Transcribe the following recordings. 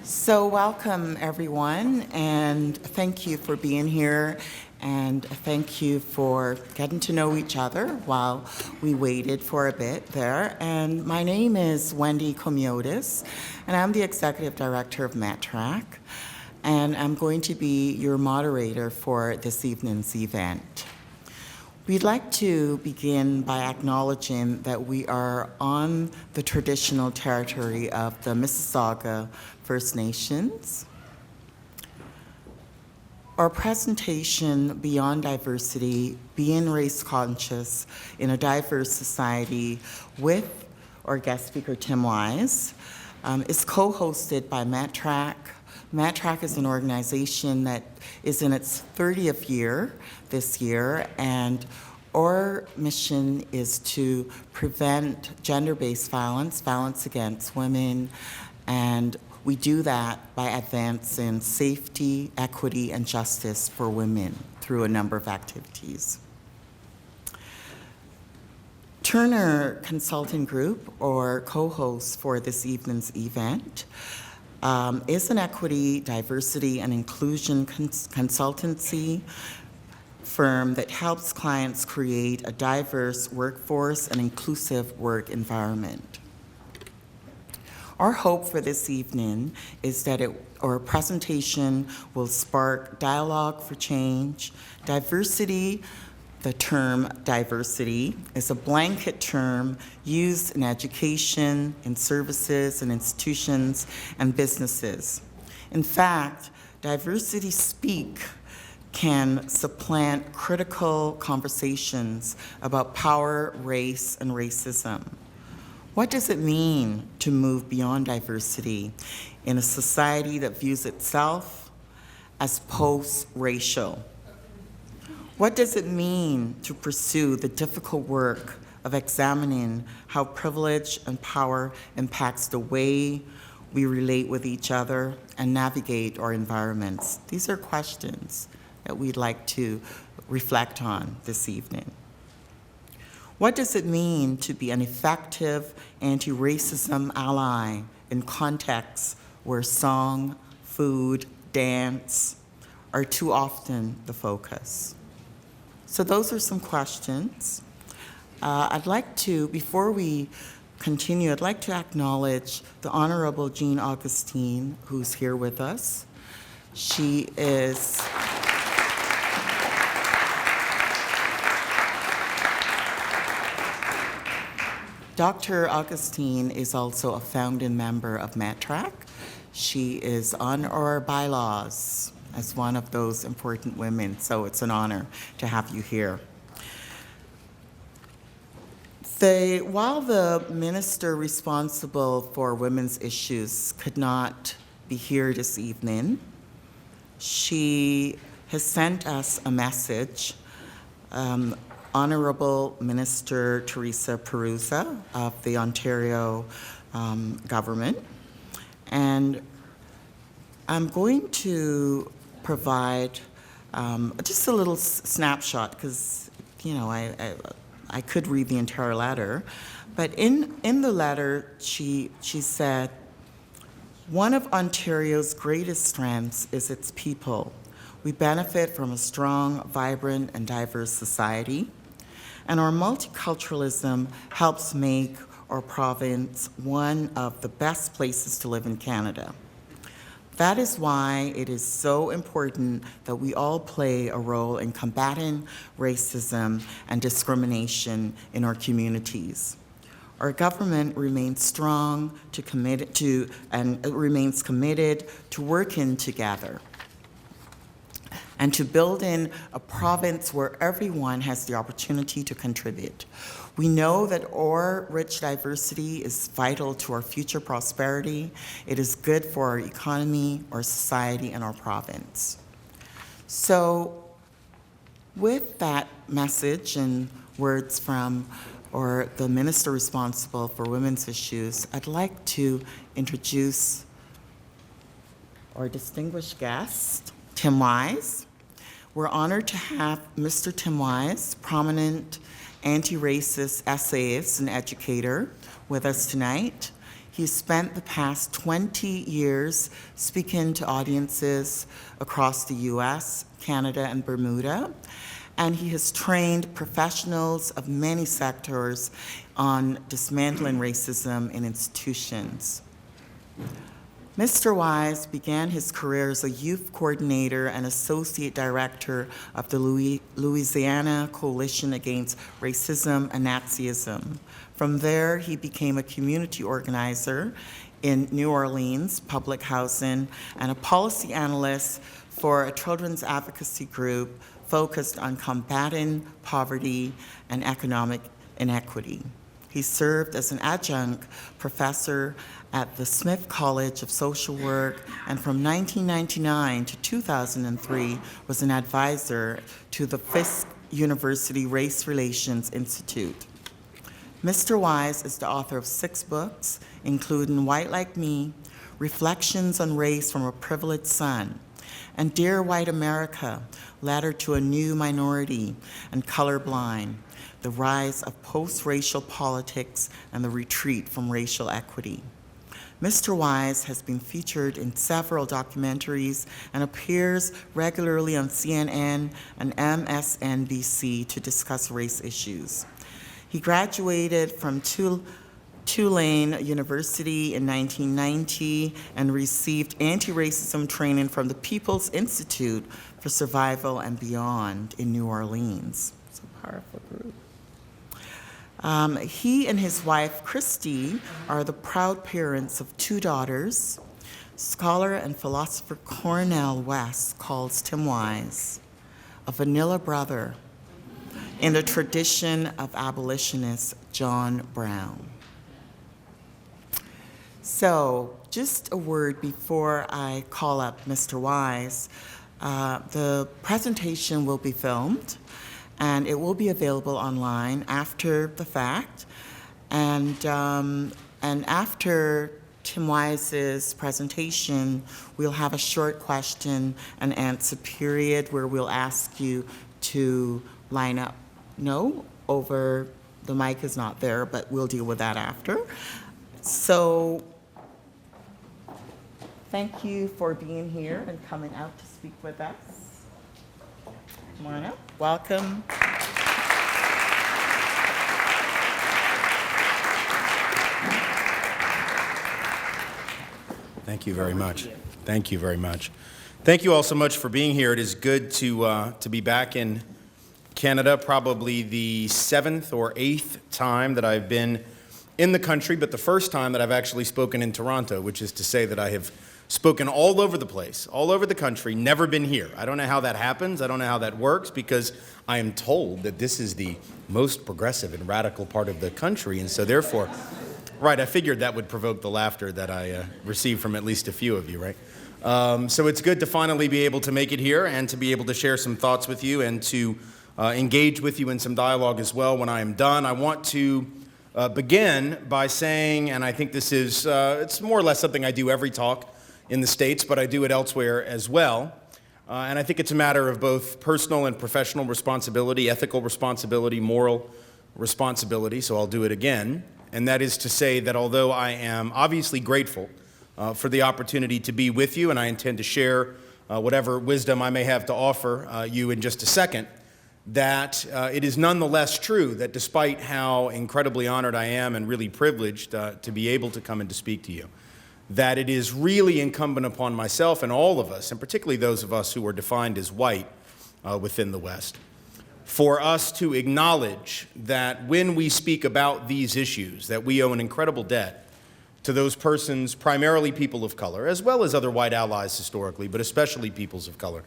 So welcome everyone, and thank you for being here, and thank you for getting to know each other while we waited for a bit there. And my name is Wendy Comiotis, and I'm the Executive Director of METRAC, and I'm going to be your moderator for this evening's event. We'd like to begin by acknowledging that we are on the traditional territory of the Mississauga First Nations. Our presentation, Beyond Diversity, Being Race Conscious in a Diverse Society with our guest speaker Tim Wise, is co-hosted by METRAC. METRAC is an organization that is in its 30th year this year, and our mission is to prevent gender-based violence, violence against women, and we do that by advancing safety, equity, and justice for women through a number of activities. Turner Consulting Group, or co-host for this evening's event, is an equity, diversity, and inclusion consultancy firm that helps clients create a diverse workforce and inclusive work environment. Our hope for this evening is that our presentation will spark dialogue for change. Diversity, the term diversity, is a blanket term used in education, in services, and institutions, and businesses. In fact, diversity speak can supplant critical conversations about power, race, and racism. What does it mean to move beyond diversity in a society that views itself as post-racial? What does it mean to pursue the difficult work of examining how privilege and power impacts the way we relate with each other and navigate our environments? These are questions that we'd like to reflect on this evening. What does it mean to be an effective anti-racism ally in contexts where song, food, dance are too often the focus? So those are some questions. I'd like to, before we continue, I'd like to acknowledge the Honorable Jean Augustine, who's here with us. She is Dr. Augustine is also a founding member of METRAC. She is on our bylaws as one of those important women, so it's an honor to have you here. While the minister responsible for women's issues could not be here this evening, she has sent us a message. Honorable Minister Teresa Perusa of the Ontario government. And I'm going to provide just a little snapshot because, you know, I could read the entire letter. But in the letter, she said, one of Ontario's greatest strengths is its people. We benefit from a strong, vibrant, and diverse society. And our multiculturalism helps make our province one of the best places to live in Canada. That is why it is so important that we all play a role in combating racism and discrimination in our communities. Our government remains committed to working together and to building a province where everyone has the opportunity to contribute. We know that our rich diversity is vital to our future prosperity. It is good for our economy, our society, and our province. So with that message and words from the minister responsible for women's issues, I'd like to introduce our distinguished guest, Tim Wise. We're honored to have Mr. Tim Wise, prominent anti-racist essayist and educator, with us tonight. He spent the past 20 years speaking to audiences across the US, Canada, and Bermuda, and he has trained professionals of many sectors on dismantling racism in institutions. Mr. Wise began his career as a youth coordinator and associate director of the Louisiana Coalition Against Racism and Nazism. From there, he became a community organizer in New Orleans, public housing, and a policy analyst for a children's advocacy group focused on combating poverty and economic inequity. He served as an adjunct professor at the Smith College of Social Work, and from 1999 to 2003 was an advisor to the Fisk University Race Relations Institute. Mr. Wise is the author of 6 books, including White Like Me, Reflections on Race from a Privileged Son, and Dear White America, Letter to a New Minority, and Colorblind, The Rise of Post-Racial Politics and the Retreat from Racial Equity. Mr. Wise has been featured in several documentaries and appears regularly on CNN and MSNBC to discuss race issues. He graduated from Tulane University in 1990 and received anti-racism training from the People's Institute for Survival and Beyond in New Orleans. It's a powerful group. He and his wife, Christy, are the proud parents of 2 daughters. Scholar and philosopher Cornel West calls Tim Wise a vanilla brother in the tradition of abolitionist John Brown. So, just a word before I call up Mr. Wise. The presentation will be filmed, and it will be available online after the fact. And after Tim Wise's presentation, we'll have a short question and answer period where we'll ask you to line up. No, over, the mic is not there, but we'll deal with that after. So, thank you for being here and coming out to speak with us. Come on up. Welcome. Thank you very much. Thank you very much. Thank you all so much for being here. It is good to be back in Canada, probably the 7th or 8th time that I've been in the country, but the first time that I've actually spoken in Toronto, which is to say that I have spoken all over the place, all over the country, never been here. I don't know how that happens. I don't know how that works, because I am told that this is the most progressive and radical part of the country, and so therefore, right, I figured that would provoke the laughter that I received from at least a few of you, right? So it's good to finally be able to make it here and to be able to share some thoughts with you and to engage with you in some dialogue as well when I am done. I want to begin by saying, and I think this is, it's more or less something I do every talk in the States, but I do it elsewhere as well. And I think it's a matter of both personal and professional responsibility, ethical responsibility, moral responsibility, so I'll do it again. And that is to say that although I am obviously grateful for the opportunity to be with you, and I intend to share whatever wisdom I may have to offer you in just a second, that it is nonetheless true that despite how incredibly honored I am and really privileged to be able to come and to speak to you, that it is really incumbent upon myself and all of us, and particularly those of us who are defined as white within the West, for us to acknowledge that when we speak about these issues, that we owe an incredible debt to those persons, primarily people of color, as well as other white allies historically, but especially peoples of color,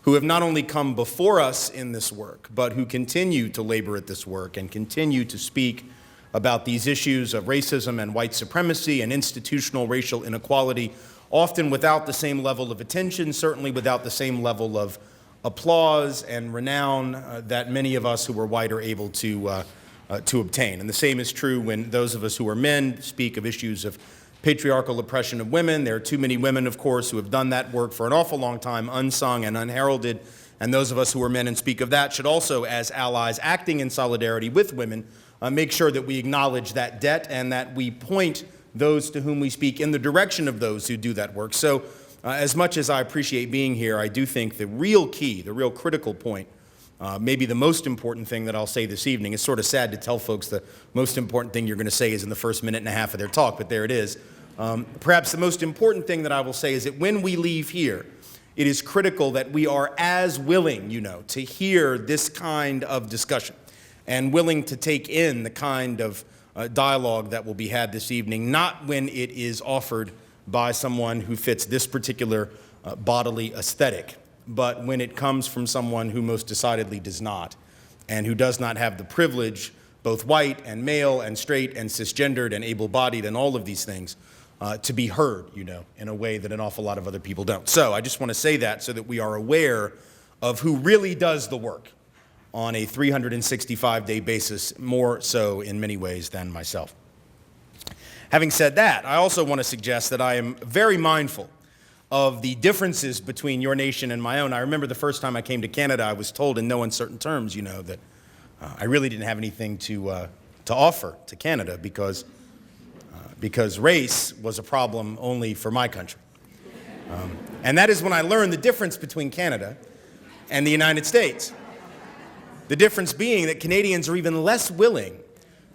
who have not only come before us in this work, but who continue to labor at this work and continue to speak about these issues of racism and white supremacy and institutional racial inequality, often without the same level of attention, certainly without the same level of applause and renown that many of us who are white are able to obtain. And the same is true when those of us who are men speak of issues of patriarchal oppression of women. There are too many women, of course, who have done that work for an awful long time, unsung and unheralded. And those of us who are men and speak of that should also, as allies acting in solidarity with women, make sure that we acknowledge that debt and that we point those to whom we speak in the direction of those who do that work. So as much as I appreciate being here, I do think the real key, the real critical point, maybe the most important thing that I'll say this evening, it's sort of sad to tell folks the most important thing you're going to say is in the first minute and a half of their talk, but there it is. Perhaps the most important thing that I will say is that when we leave here, it is critical that we are as willing, to hear this kind of discussion and willing to take in the kind of dialogue that will be had this evening, not when it is offered by someone who fits this particular bodily aesthetic, but when it comes from someone who most decidedly does not, and who does not have the privilege, both white and male and straight and cisgendered and able-bodied and all of these things, to be heard, in a way that an awful lot of other people don't. So I just want to say that so that we are aware of who really does the work on a 365-day basis, more so in many ways than myself. Having said that, I also want to suggest that I am very mindful of the differences between your nation and my own. I remember the first time I came to Canada, I was told in no uncertain terms, that I really didn't have anything to offer to Canada because race was a problem only for my country. And that is when I learned the difference between Canada and the United States. The difference being that Canadians are even less willing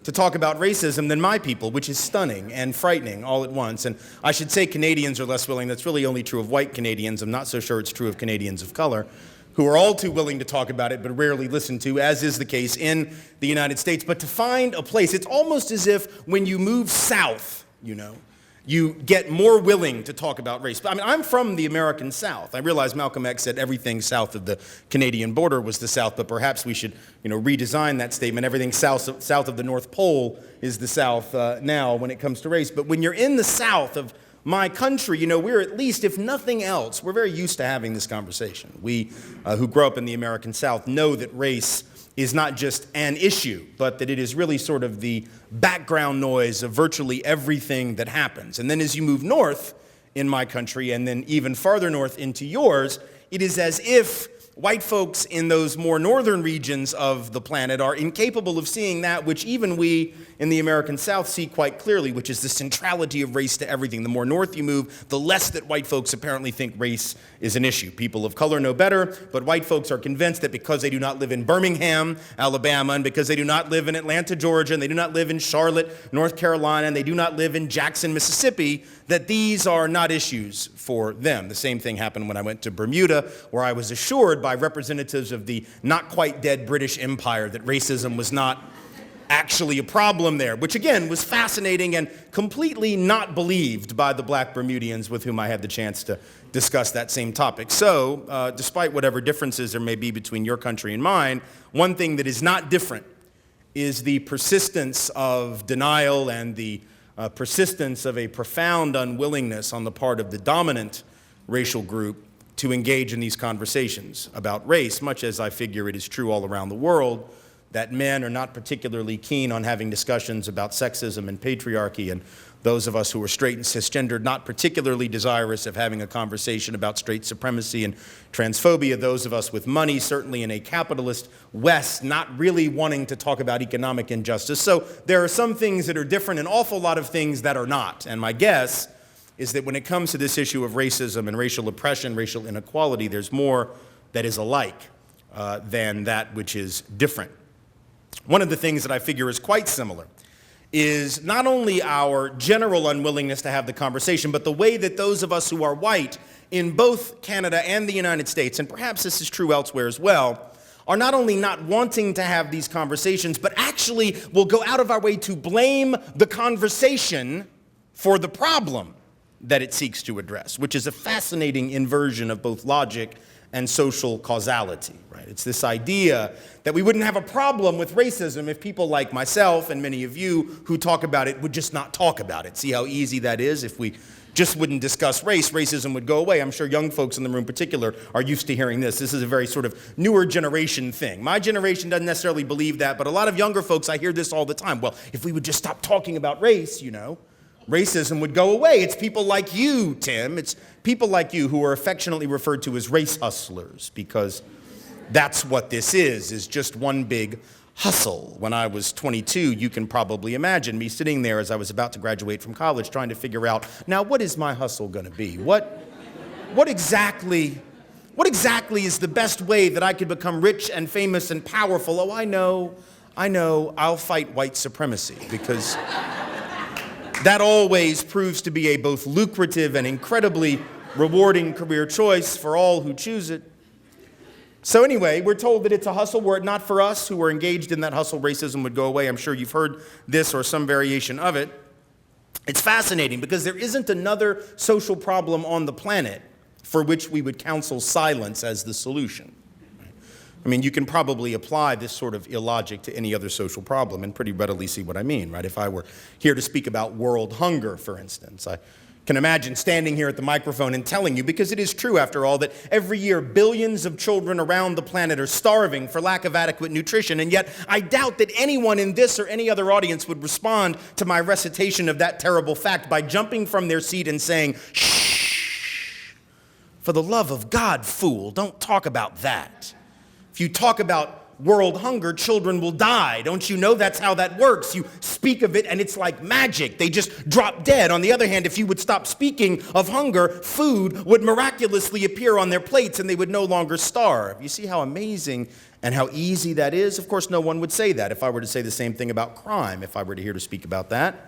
to talk about racism than my people, which is stunning and frightening all at once. And I should say Canadians are less willing. That's really only true of white Canadians. I'm not so sure it's true of Canadians of color, who are all too willing to talk about it but rarely listen to, as is the case in the United States. But to find a place, it's almost as if when you move south, you get more willing to talk about race. I mean, I'm from the American South. I realize Malcolm X said everything south of the Canadian border was the South, but perhaps we should, redesign that statement. Everything south of the North Pole is the South now when it comes to race. But when you're in the South of my country, we're at least, if nothing else, we're very used to having this conversation. We who grow up in the American South know that race is not just an issue, but that it is really sort of the background noise of virtually everything that happens. And then as you move north in my country, and then even farther north into yours, it is as if white folks in those more northern regions of the planet are incapable of seeing that which even we in the American South see quite clearly, which is the centrality of race to everything. The more north you move, the less that white folks apparently think race is an issue. People of color know better, but white folks are convinced that because they do not live in Birmingham, Alabama, and because they do not live in Atlanta, Georgia, and they do not live in Charlotte, North Carolina, and they do not live in Jackson, Mississippi, that these are not issues for them. The same thing happened when I went to Bermuda, where I was assured by representatives of the not quite dead British Empire that racism was not actually a problem there, which again was fascinating and completely not believed by the black Bermudians with whom I had the chance to discuss that same topic. So, despite whatever differences there may be between your country and mine, one thing that is not different is the persistence of denial and the persistence of a profound unwillingness on the part of the dominant racial group to engage in these conversations about race, much as I figure it is true all around the world that men are not particularly keen on having discussions about sexism and patriarchy, and those of us who are straight and cisgendered not particularly desirous of having a conversation about straight supremacy and transphobia, those of us with money, certainly in a capitalist West, not really wanting to talk about economic injustice. So there are some things that are different, an awful lot of things that are not. And my guess is that when it comes to this issue of racism and racial oppression, racial inequality, there's more that is alike than that which is different. One of the things that I figure is quite similar is not only our general unwillingness to have the conversation, but the way that those of us who are white in both Canada and the United States, and perhaps this is true elsewhere as well, are not only not wanting to have these conversations, but actually will go out of our way to blame the conversation for the problem that it seeks to address, which is a fascinating inversion of both logic and social causality, right? It's this idea that we wouldn't have a problem with racism if people like myself and many of you who talk about it would just not talk about it. See how easy that is? If we just wouldn't discuss race, racism would go away. I'm sure young folks in the room in particular are used to hearing this. This is a very sort of newer generation thing. My generation doesn't necessarily believe that, but a lot of younger folks, I hear this all the time. Well, if we would just stop talking about race, racism would go away. It's people like you, Tim. It's people like you who are affectionately referred to as race hustlers, because that's what this is just one big hustle. When I was 22, you can probably imagine me sitting there as I was about to graduate from college trying to figure out, now what is my hustle going to be? What exactly is the best way that I could become rich and famous and powerful? Oh, I know, I'll fight white supremacy, because that always proves to be a both lucrative and incredibly rewarding career choice for all who choose it. So anyway, we're told that it's a hustle. Were it not for us who were engaged in that hustle, racism would go away. I'm sure you've heard this or some variation of it. It's fascinating because there isn't another social problem on the planet for which we would counsel silence as the solution. I mean, you can probably apply this sort of illogic to any other social problem and pretty readily see what I mean, right? If I were here to speak about world hunger, for instance, I can imagine standing here at the microphone and telling you, because it is true after all, that every year billions of children around the planet are starving for lack of adequate nutrition, and yet I doubt that anyone in this or any other audience would respond to my recitation of that terrible fact by jumping from their seat and saying, "Shh, for the love of God, fool, don't talk about that. If you talk about world hunger, children will die. Don't you know that's how that works? You speak of it and it's like magic. They just drop dead. On the other hand, if you would stop speaking of hunger, food would miraculously appear on their plates and they would no longer starve." You see how amazing and how easy that is? Of course, no one would say that if I were to say the same thing about crime, if I were to here to speak about that.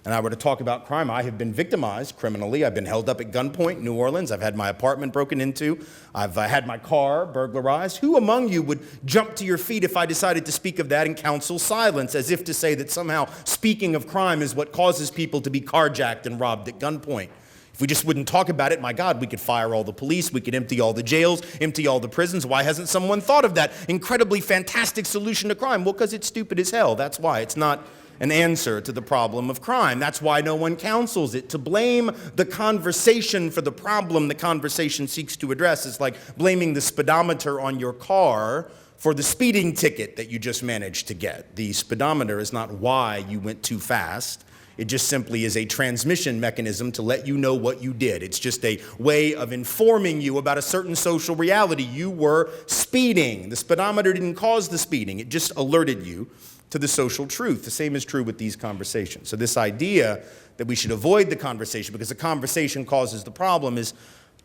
And I were to talk about crime, I have been victimized criminally. I've been held up at gunpoint in New Orleans. I've had my apartment broken into. I've had my car burglarized. Who among you would jump to your feet if I decided to speak of that and counsel silence, as if to say that somehow speaking of crime is what causes people to be carjacked and robbed at gunpoint? If we just wouldn't talk about it, my God, we could fire all the police, we could empty all the jails, empty all the prisons. Why hasn't someone thought of that incredibly fantastic solution to crime? Well, because it's stupid as hell. That's why. It's not an answer to the problem of crime. That's why no one counsels it. To blame the conversation for the problem the conversation seeks to address is like blaming the speedometer on your car for the speeding ticket that you just managed to get. The speedometer is not why you went too fast. It just simply is a transmission mechanism to let you know what you did. It's just a way of informing you about a certain social reality. You were speeding. The speedometer didn't cause the speeding. It just alerted you to the social truth. The same is true with these conversations. So this idea that we should avoid the conversation because the conversation causes the problem is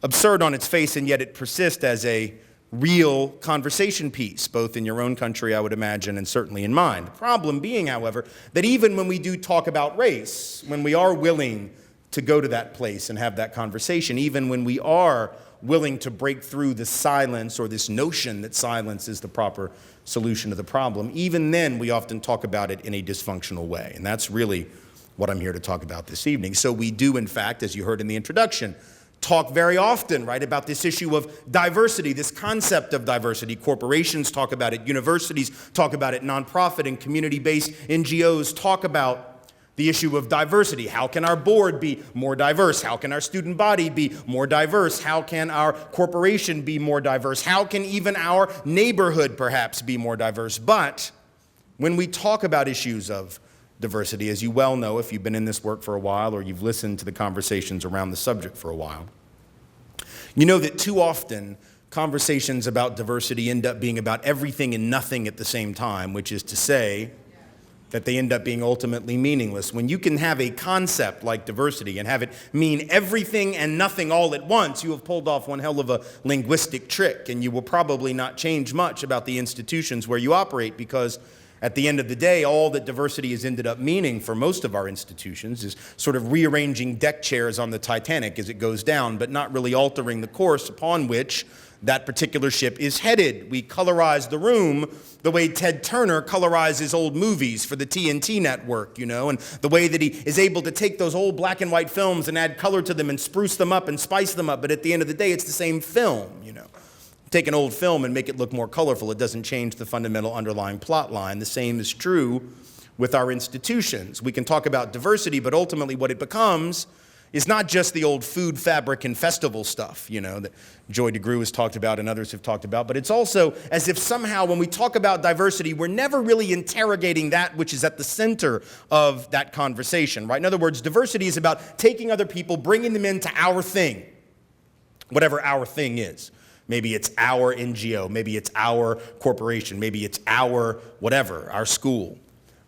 absurd on its face, and yet it persists as a real conversation piece, both in your own country, I would imagine, and certainly in mine. The problem being, however, that even when we do talk about race, when we are willing to go to that place and have that conversation, even when we are willing to break through the silence or this notion that silence is the proper solution to the problem, even then we often talk about it in a dysfunctional way. And that's really what I'm here to talk about this evening. So we do, in fact, as you heard in the introduction, talk very often, right, about this issue of diversity, this concept of diversity. Corporations talk about it, universities talk about it, nonprofit and community-based NGOs talk about the issue of diversity. How can our board be more diverse? How can our student body be more diverse? How can our corporation be more diverse? How can even our neighborhood perhaps be more diverse? But when we talk about issues of diversity, as you well know if you've been in this work for a while or you've listened to the conversations around the subject for a while, you know that too often conversations about diversity end up being about everything and nothing at the same time, which is to say that they end up being ultimately meaningless. When you can have a concept like diversity and have it mean everything and nothing all at once, you have pulled off one hell of a linguistic trick, and you will probably not change much about the institutions where you operate, because at the end of the day, all that diversity has ended up meaning for most of our institutions is sort of rearranging deck chairs on the Titanic as it goes down, but not really altering the course upon which that particular ship is headed. We colorize the room the way Ted Turner colorizes old movies for the TNT network, you know, and the way that he is able to take those old black and white films and add color to them and spruce them up and spice them up, but at the end of the day, it's the same film, you know. Take an old film and make it look more colorful. It doesn't change the fundamental underlying plot line. The same is true with our institutions. We can talk about diversity, but ultimately what it becomes is not just the old food, fabric, and festival stuff, you know, that Joy DeGruy has talked about and others have talked about, but it's also as if somehow when we talk about diversity, we're never really interrogating that which is at the center of that conversation, right? In other words, diversity is about taking other people, bringing them into our thing, whatever our thing is. Maybe it's our NGO. Maybe it's our corporation. Maybe it's our whatever, our school.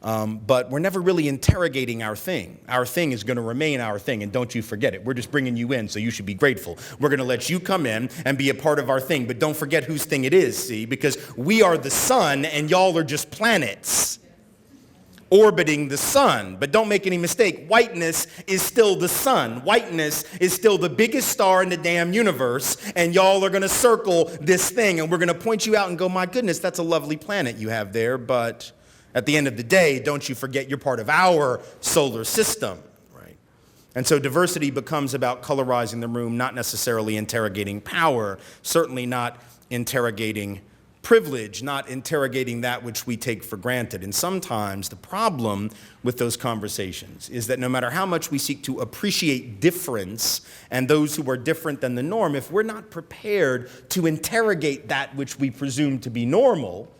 But we're never really interrogating our thing. Our thing is going to remain our thing, and don't you forget it. We're just bringing you in, so you should be grateful. We're going to let you come in and be a part of our thing, but don't forget whose thing it is, see? Because we are the sun, and y'all are just planets orbiting the sun. But don't make any mistake, whiteness is still the sun. Whiteness is still the biggest star in the damn universe, and y'all are going to circle this thing, and we're going to point you out and go, my goodness, that's a lovely planet you have there, but at the end of the day, don't you forget you're part of our solar system, right? And so diversity becomes about colorizing the room, not necessarily interrogating power, certainly not interrogating privilege, not interrogating that which we take for granted. And sometimes the problem with those conversations is that no matter how much we seek to appreciate difference and those who are different than the norm, if we're not prepared to interrogate that which we presume to be normal,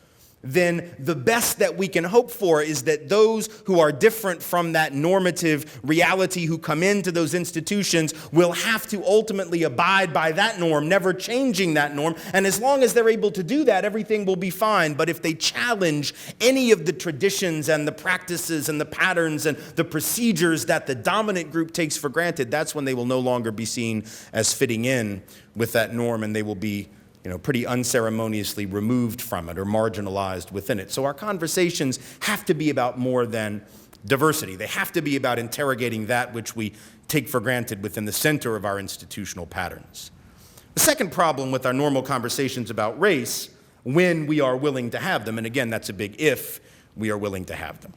then the best that we can hope for is that those who are different from that normative reality who come into those institutions will have to ultimately abide by that norm, never changing that norm. And as long as they're able to do that, everything will be fine. But if they challenge any of the traditions and the practices and the patterns and the procedures that the dominant group takes for granted, that's when they will no longer be seen as fitting in with that norm, and they will be pretty unceremoniously removed from it or marginalized within it. So our conversations have to be about more than diversity. They have to be about interrogating that which we take for granted within the center of our institutional patterns. The second problem with our normal conversations about race, when we are willing to have them, and again, that's a big if we are willing to have them,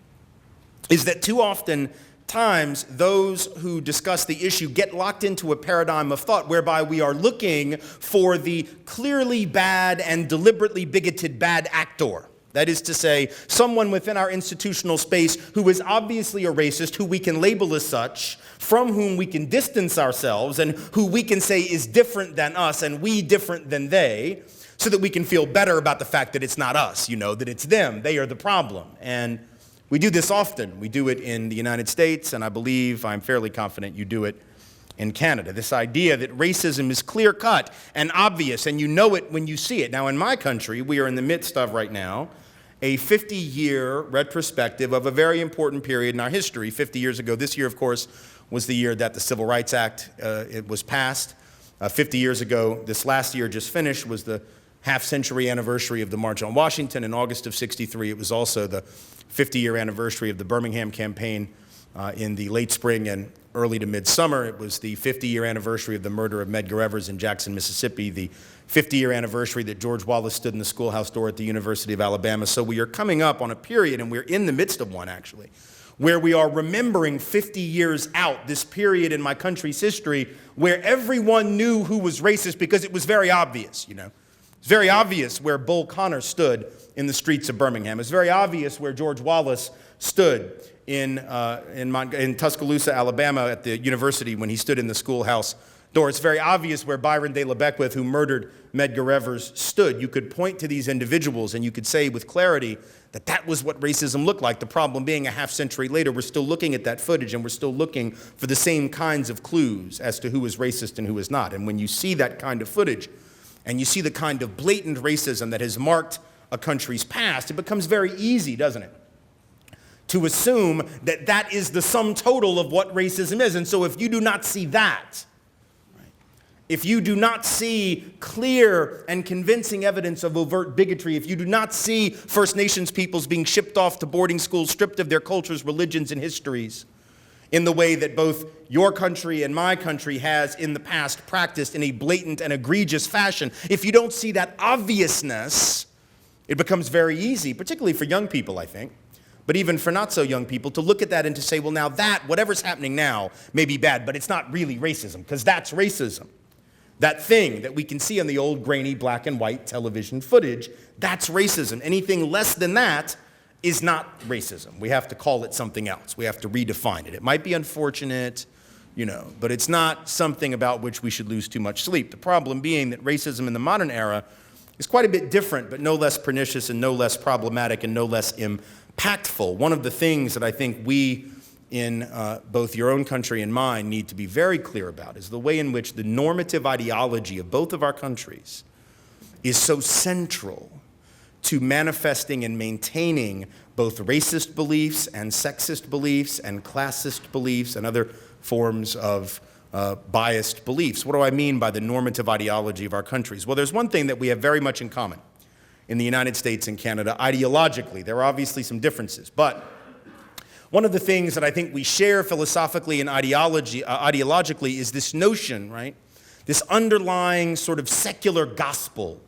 is that too often times those who discuss the issue get locked into a paradigm of thought whereby we are looking for the clearly bad and deliberately bigoted bad actor. That is to say, someone within our institutional space who is obviously a racist, who we can label as such, from whom we can distance ourselves, and who we can say is different than us and we different than they, so that we can feel better about the fact that it's not us, that it's them. They are the problem. And we do this often. We do it in the United States, and I'm fairly confident you do it in Canada. This idea that racism is clear-cut and obvious, and you know it when you see it. Now, in my country, we are in the midst of, right now, a 50-year retrospective of a very important period in our history. 50 years ago, this year, of course, was the year that the Civil Rights Act it was passed. 50 years ago, this last year just finished, was the half-century anniversary of the March on Washington. In August of '63, it was also the 50-year anniversary of the Birmingham campaign in the late spring and early to midsummer. It was the 50-year anniversary of the murder of Medgar Evers in Jackson, Mississippi, the 50-year anniversary that George Wallace stood in the schoolhouse door at the University of Alabama. So we are coming up on a period, and we're in the midst of one actually, where we are remembering 50 years out, this period in my country's history where everyone knew who was racist because it was very obvious, It's very obvious where Bull Connor stood in the streets of Birmingham. It's very obvious where George Wallace stood in Tuscaloosa, Alabama at the university when he stood in the schoolhouse door. It's very obvious where Byron de la Beckwith, who murdered Medgar Evers, stood. You could point to these individuals and you could say with clarity that that was what racism looked like. The problem being a half century later, we're still looking at that footage and we're still looking for the same kinds of clues as to who is racist and who is not. And when you see that kind of footage and you see the kind of blatant racism that has marked a country's past, it becomes very easy, doesn't it, to assume that that is the sum total of what racism is. And so if you do not see that, if you do not see clear and convincing evidence of overt bigotry, if you do not see First Nations peoples being shipped off to boarding schools, stripped of their cultures, religions, and histories, in the way that both your country and my country has in the past practiced in a blatant and egregious fashion, if you don't see that obviousness, it becomes very easy, particularly for young people, I think, but even for not so young people, to look at that and to say, well, now that, whatever's happening now may be bad, but it's not really racism, because that's racism. That thing that we can see on the old grainy black and white television footage, that's racism. Anything less than that is not racism. We have to call it something else. We have to redefine it. It might be unfortunate, but it's not something about which we should lose too much sleep. The problem being that racism in the modern era is quite a bit different, but no less pernicious and no less problematic and no less impactful. One of the things that I think we in both your own country and mine need to be very clear about is the way in which the normative ideology of both of our countries is so central to manifesting and maintaining both racist beliefs and sexist beliefs and classist beliefs and other forms of biased beliefs. What do I mean by the normative ideology of our countries? Well, there's one thing that we have very much in common in the United States and Canada ideologically. There are obviously some differences, but one of the things that I think we share philosophically and ideologically is this notion, right? This underlying sort of secular gospel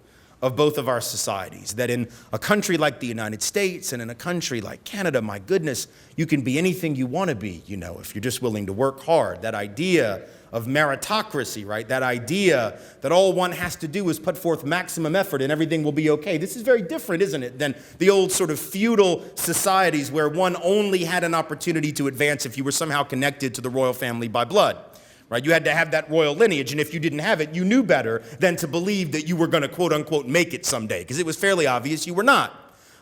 of both of our societies, that in a country like the United States and in a country like Canada, my goodness, you can be anything you want to be, you know, if you're just willing to work hard. That idea of meritocracy, right? That idea that all one has to do is put forth maximum effort and everything will be okay. This is very different, isn't it, than the old sort of feudal societies where one only had an opportunity to advance if you were somehow connected to the royal family by blood. Right? You had to have that royal lineage, and if you didn't have it, you knew better than to believe that you were going to, quote unquote, make it someday, because it was fairly obvious you were not.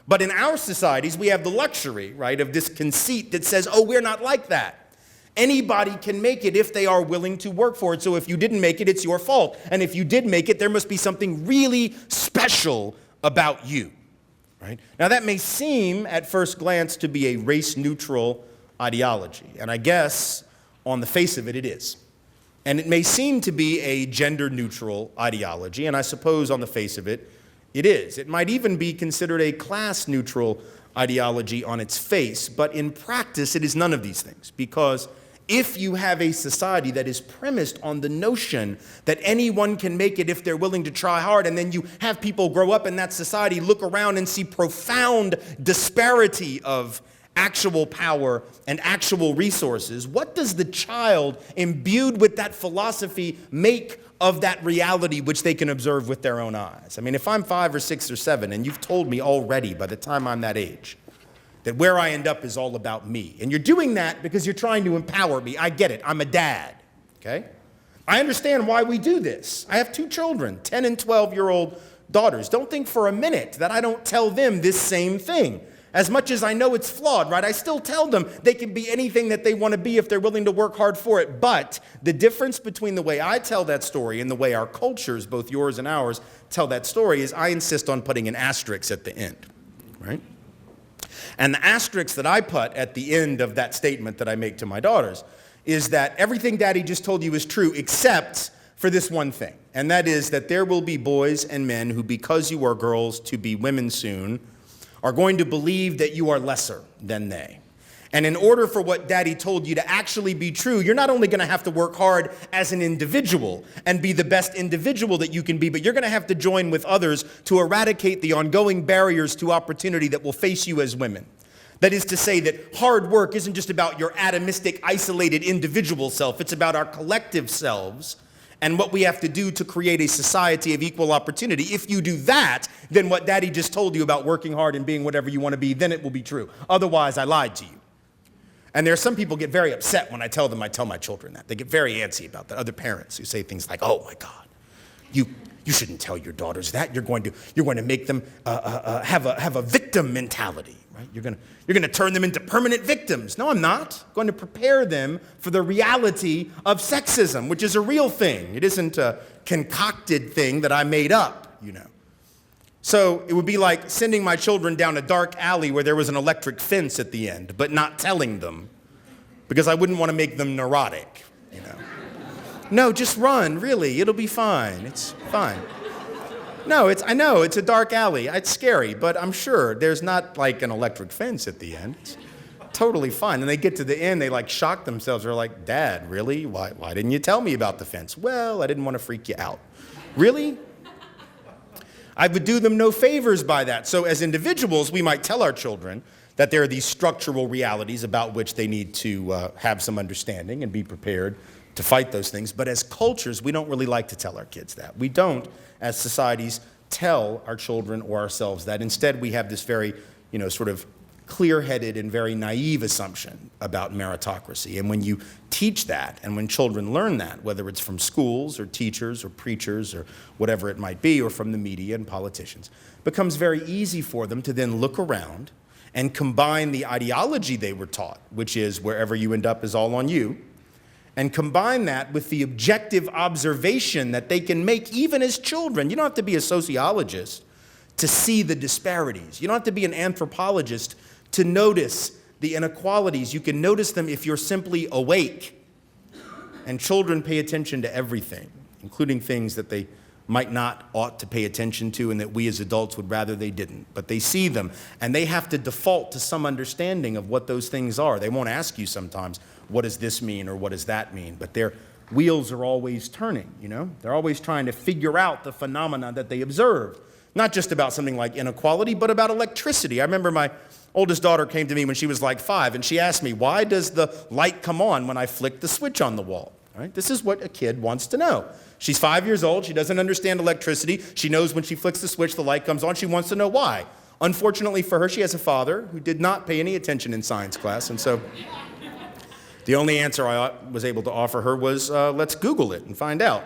But in our societies, we have the luxury, right, of this conceit that says, oh, we're not like that. Anybody can make it if they are willing to work for it. So if you didn't make it, it's your fault. And if you did make it, there must be something really special about you. Right? Now, that may seem at first glance to be a race-neutral ideology, and I guess on the face of it, it is. And it may seem to be a gender-neutral ideology, and I suppose on the face of it, it is. It might even be considered a class-neutral ideology on its face, but in practice, it is none of these things. Because if you have a society that is premised on the notion that anyone can make it if they're willing to try hard, and then you have people grow up in that society, look around and see profound disparity of actual power and actual resources, what does the child imbued with that philosophy make of that reality which they can observe with their own eyes? I mean, if I'm 5 or 6 or 7, and you've told me already by the time I'm that age that where I end up is all about me, and you're doing that because you're trying to empower me, I get it, I'm a dad, okay? I understand why we do this. I have 2 children, 10 and 12-year-old daughters. Don't think for a minute that I don't tell them this same thing. As much as I know it's flawed, right? I still tell them they can be anything that they want to be if they're willing to work hard for it. But the difference between the way I tell that story and the way our cultures, both yours and ours, tell that story is I insist on putting an asterisk at the end, right? And the asterisk that I put at the end of that statement that I make to my daughters is that everything Daddy just told you is true except for this one thing. And that is that there will be boys and men who, because you are girls to be women soon, are going to believe that you are lesser than they. And in order for what Daddy told you to actually be true, you're not only going to have to work hard as an individual and be the best individual that you can be, but you're going to have to join with others to eradicate the ongoing barriers to opportunity that will face you as women. That is to say that hard work isn't just about your atomistic, isolated individual self. It's about our collective selves and what we have to do to create a society of equal opportunity. If you do that, then what Daddy just told you about working hard and being whatever you want to be, then it will be true. Otherwise, I lied to you. And there are some people get very upset when I tell my children that. They get very antsy about that. Other parents who say things like, oh my God, you shouldn't tell your daughters that. You're going to make them have a victim mentality, right? You're going to turn them into permanent victims. No, I'm not. I'm going to prepare them for the reality of sexism, which is a real thing. It isn't a concocted thing that I made up, you know. So it would be like sending my children down a dark alley where there was an electric fence at the end, but not telling them because I wouldn't want to make them neurotic, you know. No, just run, really. It'll be fine. It's fine. No, I know, it's a dark alley. It's scary, but I'm sure there's not like an electric fence at the end. It's totally fine. And they get to the end, they like shock themselves. They're like, Dad, really? Why didn't you tell me about the fence? Well, I didn't want to freak you out. Really? I would do them no favors by that. So as individuals, we might tell our children that there are these structural realities about which they need to have some understanding and be prepared to fight those things. But as cultures, we don't really like to tell our kids that. We don't, as societies, tell our children or ourselves that. Instead, we have this very, sort of clear-headed and very naive assumption about meritocracy. And when you teach that, and when children learn that, whether it's from schools or teachers or preachers or whatever it might be, or from the media and politicians, it becomes very easy for them to then look around and combine the ideology they were taught, which is wherever you end up is all on you, and combine that with the objective observation that they can make even as children. You don't have to be a sociologist to see the disparities. You don't have to be an anthropologist to notice the inequalities. You can notice them if you're simply awake. And children pay attention to everything, including things that they might not ought to pay attention to and that we as adults would rather they didn't. But they see them, and they have to default to some understanding of what those things are. They won't ask you sometimes, what does this mean or what does that mean? But their wheels are always turning, you know? They're always trying to figure out the phenomena that they observe. Not just about something like inequality, but about electricity. I remember my oldest daughter came to me when she was like 5, and she asked me, why does the light come on when I flick the switch on the wall? Right? This is what a kid wants to know. She's 5 years old. She doesn't understand electricity. She knows when she flicks the switch, the light comes on. She wants to know why. Unfortunately for her, she has a father who did not pay any attention in science class, and so the only answer I was able to offer her was, let's Google it and find out.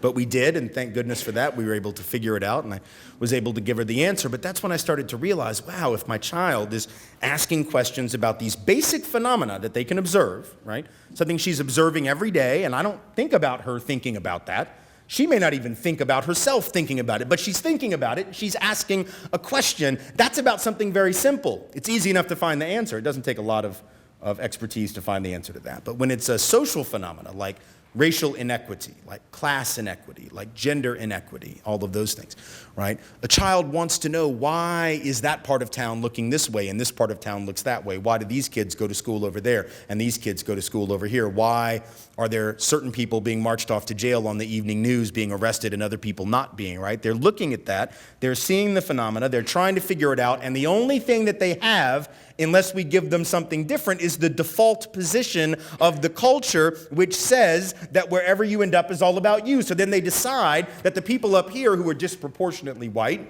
But we did, and thank goodness for that. We were able to figure it out, and I was able to give her the answer. But that's when I started to realize, wow, if my child is asking questions about these basic phenomena that they can observe, right? Something she's observing every day, and I don't think about her thinking about that. She may not even think about herself thinking about it, but she's thinking about it. She's asking a question. That's about something very simple. It's easy enough to find the answer. It doesn't take a lot of expertise to find the answer to that. But when it's a social phenomena like racial inequity, like class inequity, like gender inequity, all of those things, right? A child wants to know, why is that part of town looking this way and this part of town looks that way? Why do these kids go to school over there and these kids go to school over here? Why are there certain people being marched off to jail on the evening news being arrested and other people not being, right? They're looking at that. They're seeing the phenomena. They're trying to figure it out. And the only thing that they have, unless we give them something different, is the default position of the culture, which says that wherever you end up is all about you. So then they decide that the people up here who are disproportionately white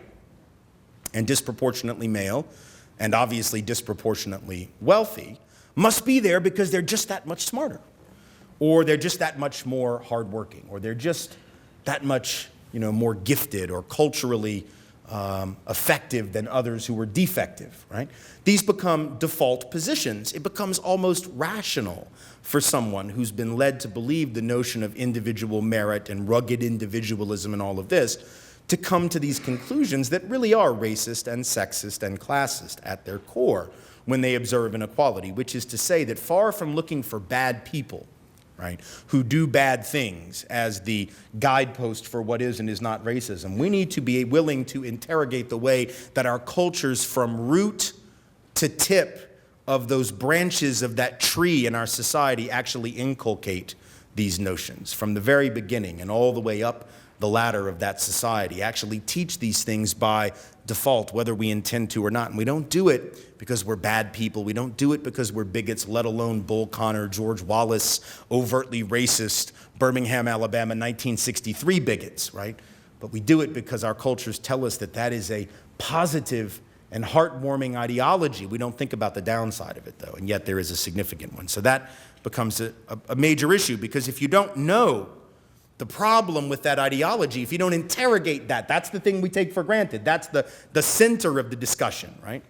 and disproportionately male and obviously disproportionately wealthy must be there because they're just that much smarter, or they're just that much more hardworking, or they're just that much, more gifted or culturally effective than others who were defective, right? These become default positions. It becomes almost rational for someone who's been led to believe the notion of individual merit and rugged individualism and all of this to come to these conclusions that really are racist and sexist and classist at their core when they observe inequality, which is to say that far from looking for bad people, right, who do bad things as the guidepost for what is and is not racism, we need to be willing to interrogate the way that our cultures from root to tip of those branches of that tree in our society actually inculcate these notions from the very beginning and all the way up the ladder of that society, actually teach these things by default, whether we intend to or not. And we don't do it because we're bad people. We don't do it because we're bigots, let alone Bull Connor, George Wallace, overtly racist, Birmingham, Alabama, 1963 bigots, right? But we do it because our cultures tell us that that is a positive and heartwarming ideology. We don't think about the downside of it, though, and yet there is a significant one. So that becomes a major issue, because if you don't know the problem with that ideology, if you don't interrogate that, that's the thing we take for granted. That's the center of the discussion, right?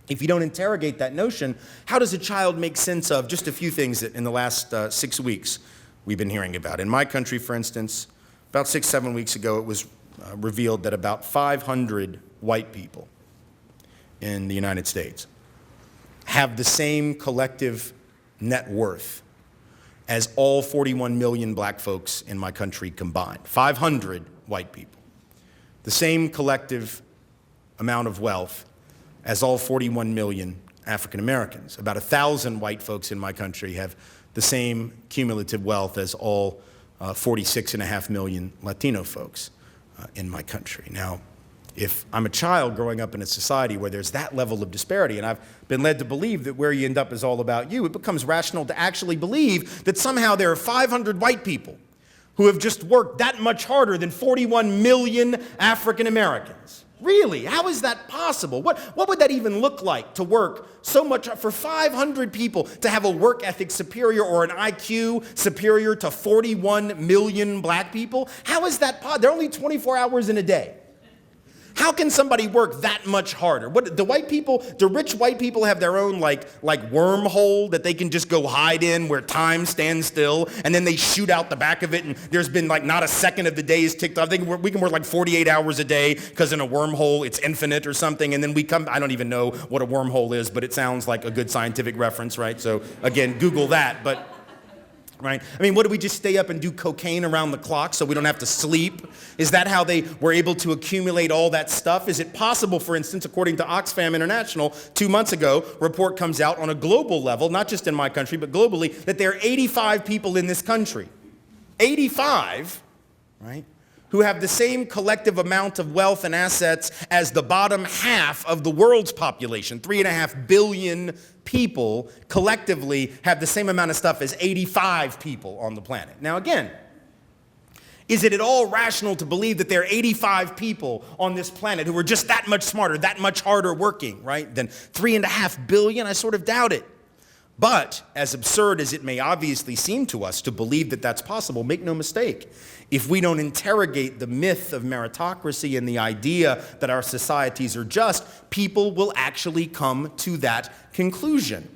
If you don't interrogate that notion, how does a child make sense of just a few things that in the last 6 weeks we've been hearing about? In my country, for instance, about 6-7 weeks ago, it was revealed that about 500 white people in the United States have the same collective net worth as all 41 million black folks in my country combined. 500 white people. The same collective amount of wealth as all 41 million African Americans. About 1,000 white folks in my country have the same cumulative wealth as all 46.5 million Latino folks in my country. Now, if I'm a child growing up in a society where there's that level of disparity, and I've been led to believe that where you end up is all about you, it becomes rational to actually believe that somehow there are 500 white people who have just worked that much harder than 41 million African Americans. Really? How is that possible? What would that even look like, to work so much for 500 people to have a work ethic superior or an IQ superior to 41 million black people? How is that possible? There are only 24 hours in a day. How can somebody work that much harder? What, do rich white people have their own like wormhole that they can just go hide in where time stands still and then they shoot out the back of it and there's been like not a second of the day is ticked off? We can work like 48 hours a day because in a wormhole it's infinite or something, and then I don't even know what a wormhole is, but it sounds like a good scientific reference, right? So again, Google that, but right? I mean, what, do we just stay up and do cocaine around the clock so we don't have to sleep? Is that how they were able to accumulate all that stuff? Is it possible, for instance, according to Oxfam International, 2 months ago, a report comes out on a global level, not just in my country, but globally, that there are 85 people in this country, 85, right, who have the same collective amount of wealth and assets as the bottom half of the world's population. 3.5 billion people collectively have the same amount of stuff as 85 people on the planet. Now again, is it at all rational to believe that there are 85 people on this planet who are just that much smarter, that much harder working, right, than 3.5 billion? I sort of doubt it. But as absurd as it may obviously seem to us to believe that that's possible, make no mistake, if we don't interrogate the myth of meritocracy and the idea that our societies are just, people will actually come to that conclusion.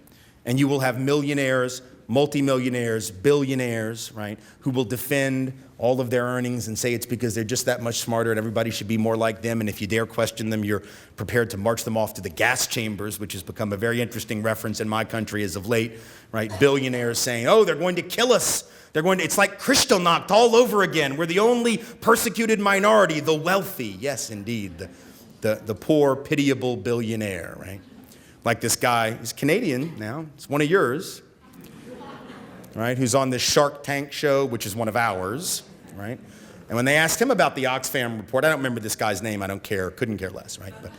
And you will have millionaires, multimillionaires, billionaires, right, who will defend all of their earnings and say it's because they're just that much smarter and everybody should be more like them. And if you dare question them, you're prepared to march them off to the gas chambers, which has become a very interesting reference in my country as of late, right? Billionaires saying, oh, they're going to kill us. It's like Kristallnacht all over again. We're the only persecuted minority, the wealthy. Yes, indeed, the poor, pitiable billionaire, right? Like this guy, he's Canadian now, it's one of yours, right, who's on this Shark Tank show, which is one of ours, right? And when they asked him about the Oxfam report, I don't remember this guy's name, I don't care, couldn't care less, right? But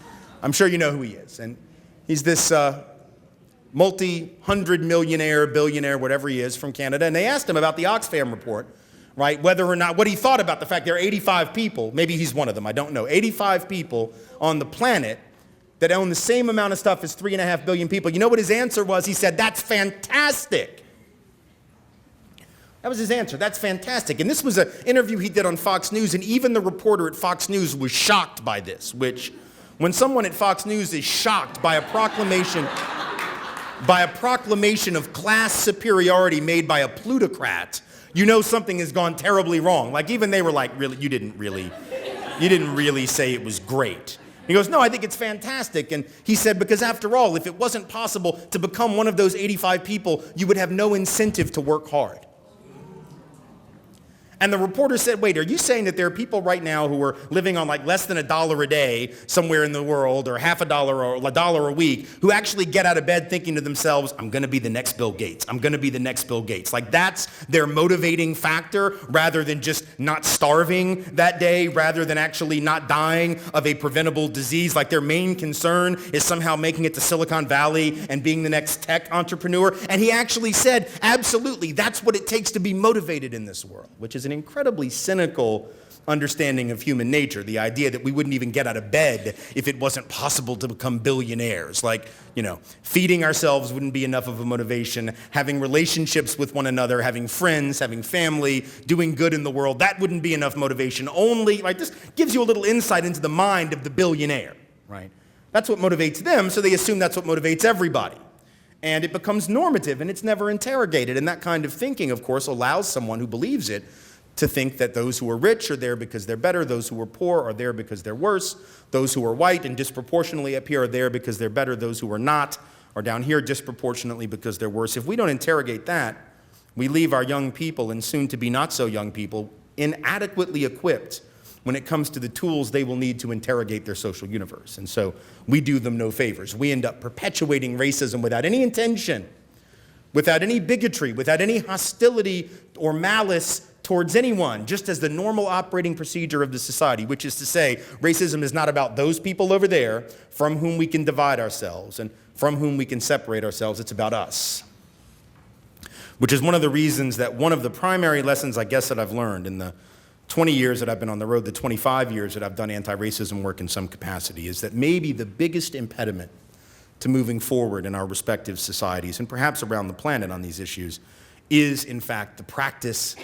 I'm sure you know who he is. And he's this multi-hundred millionaire, billionaire, whatever he is from Canada. And they asked him about the Oxfam report, right? Whether or not, what he thought about the fact there are 85 people, maybe he's one of them, I don't know, 85 people on the planet that own the same amount of stuff as 3.5 billion people. You know what his answer was? He said, that's fantastic. That was his answer. That's fantastic. And this was an interview he did on Fox News, and even the reporter at Fox News was shocked by this, which, when someone at Fox News is shocked by a proclamation of class superiority made by a plutocrat, you know something has gone terribly wrong. Like, even they were like, really, you didn't really say it was great. He goes, no, I think it's fantastic. And he said, because after all, if it wasn't possible to become one of those 85 people, you would have no incentive to work hard. And the reporter said, wait, are you saying that there are people right now who are living on like less than $1 a day somewhere in the world, or half a dollar or $1 a week, who actually get out of bed thinking to themselves, I'm going to be the next Bill Gates. I'm going to be the next Bill Gates. Like, that's their motivating factor, rather than just not starving that day, rather than actually not dying of a preventable disease. Like, their main concern is somehow making it to Silicon Valley and being the next tech entrepreneur. And he actually said, absolutely, that's what it takes to be motivated in this world, which is an incredibly cynical understanding of human nature, the idea that we wouldn't even get out of bed if it wasn't possible to become billionaires. Like, you know, feeding ourselves wouldn't be enough of a motivation. Having relationships with one another, having friends, having family, doing good in the world, that wouldn't be enough motivation. Only, like, this gives you a little insight into the mind of the billionaire, right? That's what motivates them, so they assume that's what motivates everybody. And it becomes normative, and it's never interrogated. And that kind of thinking, of course, allows someone who believes it to think that those who are rich are there because they're better, those who are poor are there because they're worse, those who are white and disproportionately up here are there because they're better, those who are not are down here disproportionately because they're worse. If we don't interrogate that, we leave our young people, and soon to be not so young people, inadequately equipped when it comes to the tools they will need to interrogate their social universe. And so we do them no favors. We end up perpetuating racism without any intention, without any bigotry, without any hostility or malice towards anyone, just as the normal operating procedure of the society, which is to say, racism is not about those people over there from whom we can divide ourselves and from whom we can separate ourselves. It's about us. Which is one of the reasons that one of the primary lessons, I guess, that I've learned in the 20 years that I've been on the road, the 25 years that I've done anti-racism work in some capacity, is that maybe the biggest impediment to moving forward in our respective societies, and perhaps around the planet on these issues, is in fact the practice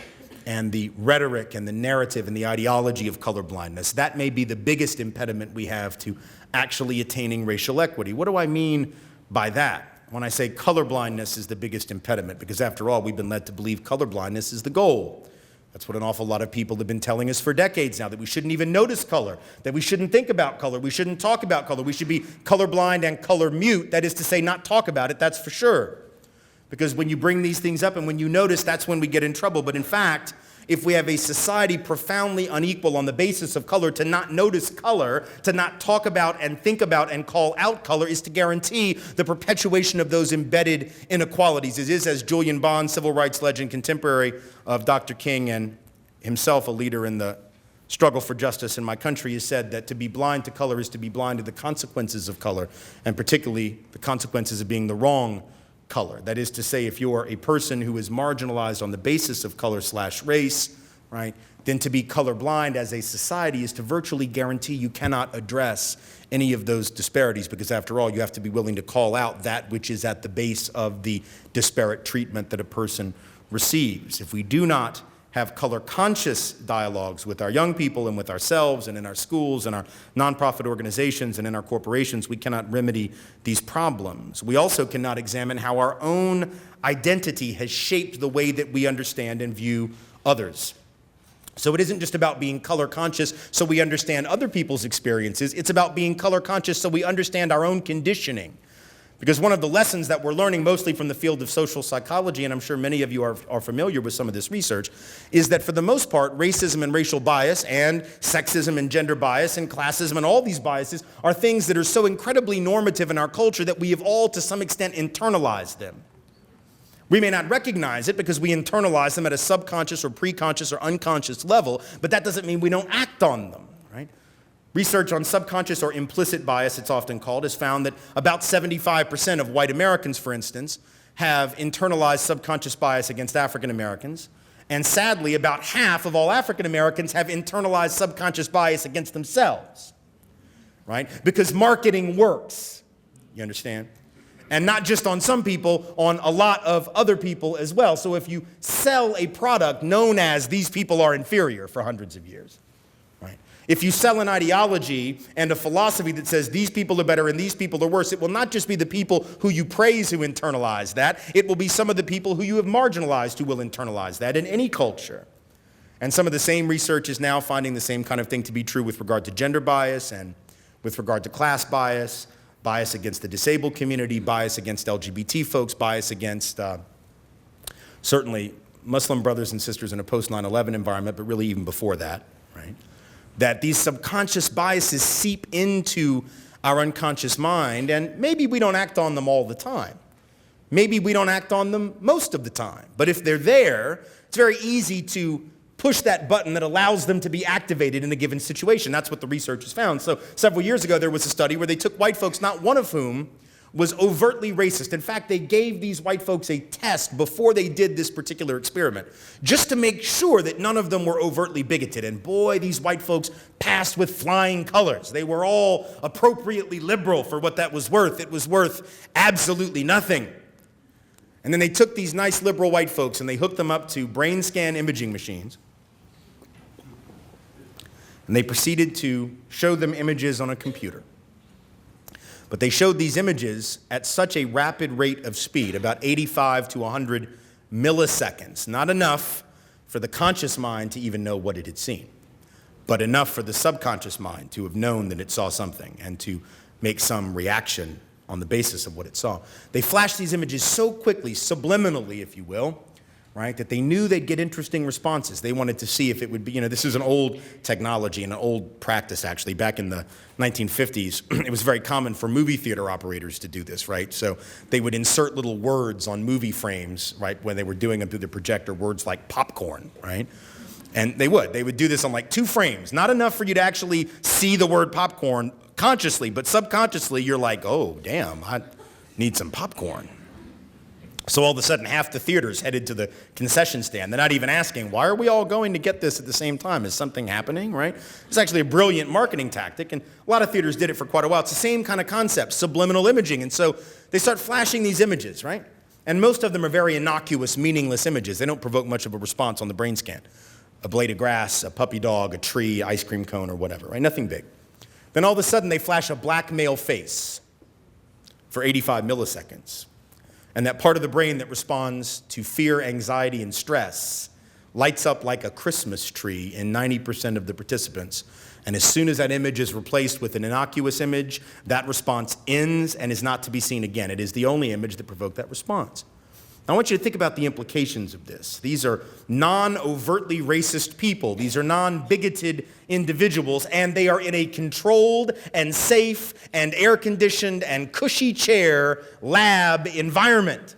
and the rhetoric and the narrative and the ideology of colorblindness. That may be the biggest impediment we have to actually attaining racial equity. What do I mean by that? When I say colorblindness is the biggest impediment, because after all, we've been led to believe colorblindness is the goal. That's what an awful lot of people have been telling us for decades now, that we shouldn't even notice color, that we shouldn't think about color, we shouldn't talk about color, we should be colorblind and color mute, that is to say, not talk about it, that's for sure. Because when you bring these things up and when you notice, that's when we get in trouble. But in fact, if we have a society profoundly unequal on the basis of color, to not notice color, to not talk about and think about and call out color, is to guarantee the perpetuation of those embedded inequalities. It is, as Julian Bond, civil rights legend, contemporary of Dr. King and himself a leader in the struggle for justice in my country, has said that to be blind to color is to be blind to the consequences of color, and particularly the consequences of being the wrong color. That is to say, if you're a person who is marginalized on the basis of color/race, right, then to be colorblind as a society is to virtually guarantee you cannot address any of those disparities, because after all, you have to be willing to call out that which is at the base of the disparate treatment that a person receives. If we do not have color-conscious dialogues with our young people and with ourselves and in our schools and our nonprofit organizations and in our corporations, we cannot remedy these problems. We also cannot examine how our own identity has shaped the way that we understand and view others. So it isn't just about being color-conscious so we understand other people's experiences. It's about being color-conscious so we understand our own conditioning. Because one of the lessons that we're learning mostly from the field of social psychology, and I'm sure many of you are familiar with some of this research, is that for the most part, racism and racial bias and sexism and gender bias and classism and all these biases are things that are so incredibly normative in our culture that we have all, to some extent, internalized them. We may not recognize it because we internalize them at a subconscious or preconscious or unconscious level, but that doesn't mean we don't act on them. Research on subconscious or implicit bias, it's often called, has found that about 75% of white Americans, for instance, have internalized subconscious bias against African Americans. And sadly, about half of all African Americans have internalized subconscious bias against themselves, right? Because marketing works, you understand? And not just on some people, on a lot of other people as well. So if you sell a product known as these people are inferior for hundreds of years, if you sell an ideology and a philosophy that says these people are better and these people are worse, it will not just be the people who you praise who internalize that. It will be some of the people who you have marginalized who will internalize that in any culture. And some of the same research is now finding the same kind of thing to be true with regard to gender bias and with regard to class bias, bias against the disabled community, bias against LGBT folks, bias against certainly Muslim brothers and sisters in a post-9/11 environment, but really even before that, right? That these subconscious biases seep into our unconscious mind, and maybe we don't act on them all the time. Maybe we don't act on them most of the time. But if they're there, it's very easy to push that button that allows them to be activated in a given situation. That's what the research has found. So several years ago, there was a study where they took white folks, not one of whom was overtly racist. In fact, they gave these white folks a test before they did this particular experiment, just to make sure that none of them were overtly bigoted. And boy, these white folks passed with flying colors. They were all appropriately liberal for what that was worth. It was worth absolutely nothing. And then they took these nice liberal white folks and they hooked them up to brain scan imaging machines. And they proceeded to show them images on a computer. But they showed these images at such a rapid rate of speed, about 85 to 100 milliseconds. Not enough for the conscious mind to even know what it had seen, but enough for the subconscious mind to have known that it saw something and to make some reaction on the basis of what it saw. They flashed these images so quickly, subliminally, if you will, right, that they knew they'd get interesting responses. They wanted to see if it would be, this is an old technology and an old practice, actually. Back in the 1950s, it was very common for movie theater operators to do this, right? So they would insert little words on movie frames, right, when they were doing them through the projector, words like popcorn, right? And they would do this on like 2 frames. Not enough for you to actually see the word popcorn consciously, but subconsciously you're like, oh, damn, I need some popcorn. So all of a sudden, half the theaters headed to the concession stand. They're not even asking, why are we all going to get this at the same time? Is something happening, right? It's actually a brilliant marketing tactic, and a lot of theaters did it for quite a while. It's the same kind of concept, subliminal imaging. And so they start flashing these images, right? And most of them are very innocuous, meaningless images. They don't provoke much of a response on the brain scan. A blade of grass, a puppy dog, a tree, ice cream cone, or whatever, right? Nothing big. Then all of a sudden they flash a black male face for 85 milliseconds. And that part of the brain that responds to fear, anxiety, and stress lights up like a Christmas tree in 90% of the participants. And as soon as that image is replaced with an innocuous image, that response ends and is not to be seen again. It is the only image that provoked that response. I want you to think about the implications of this. These are non-overtly racist people. These are non-bigoted individuals, and they are in a controlled and safe and air-conditioned and cushy chair lab environment.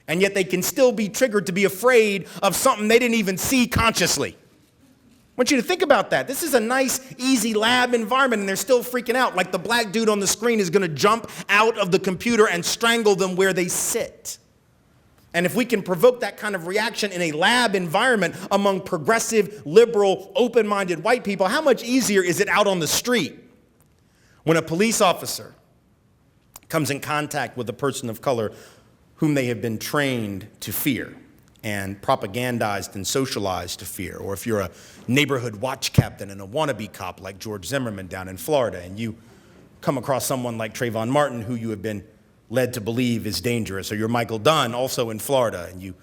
And yet they can still be triggered to be afraid of something they didn't even see consciously. I want you to think about that. This is a nice, easy lab environment, and they're still freaking out, like the black dude on the screen is going to jump out of the computer and strangle them where they sit. And if we can provoke that kind of reaction in a lab environment among progressive, liberal, open-minded white people, how much easier is it out on the street when a police officer comes in contact with a person of color whom they have been trained to fear and propagandized and socialized to fear? Or if you're a neighborhood watch captain and a wannabe cop like George Zimmerman down in Florida, and you come across someone like Trayvon Martin who you have been led to believe is dangerous, or you're Michael Dunn, also in Florida, and you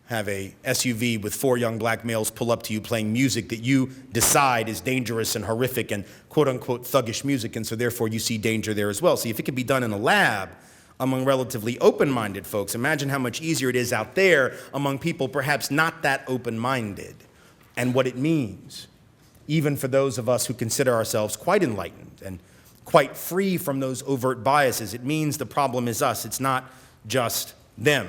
have a SUV with 4 young black males pull up to you playing music that you decide is dangerous and horrific and quote-unquote thuggish music, and so therefore you see danger there as well. See, if it can be done in a lab among relatively open-minded folks, imagine how much easier it is out there among people perhaps not that open-minded, and what it means, even for those of us who consider ourselves quite enlightened and quite free from those overt biases. It means the problem is us. It's not just them.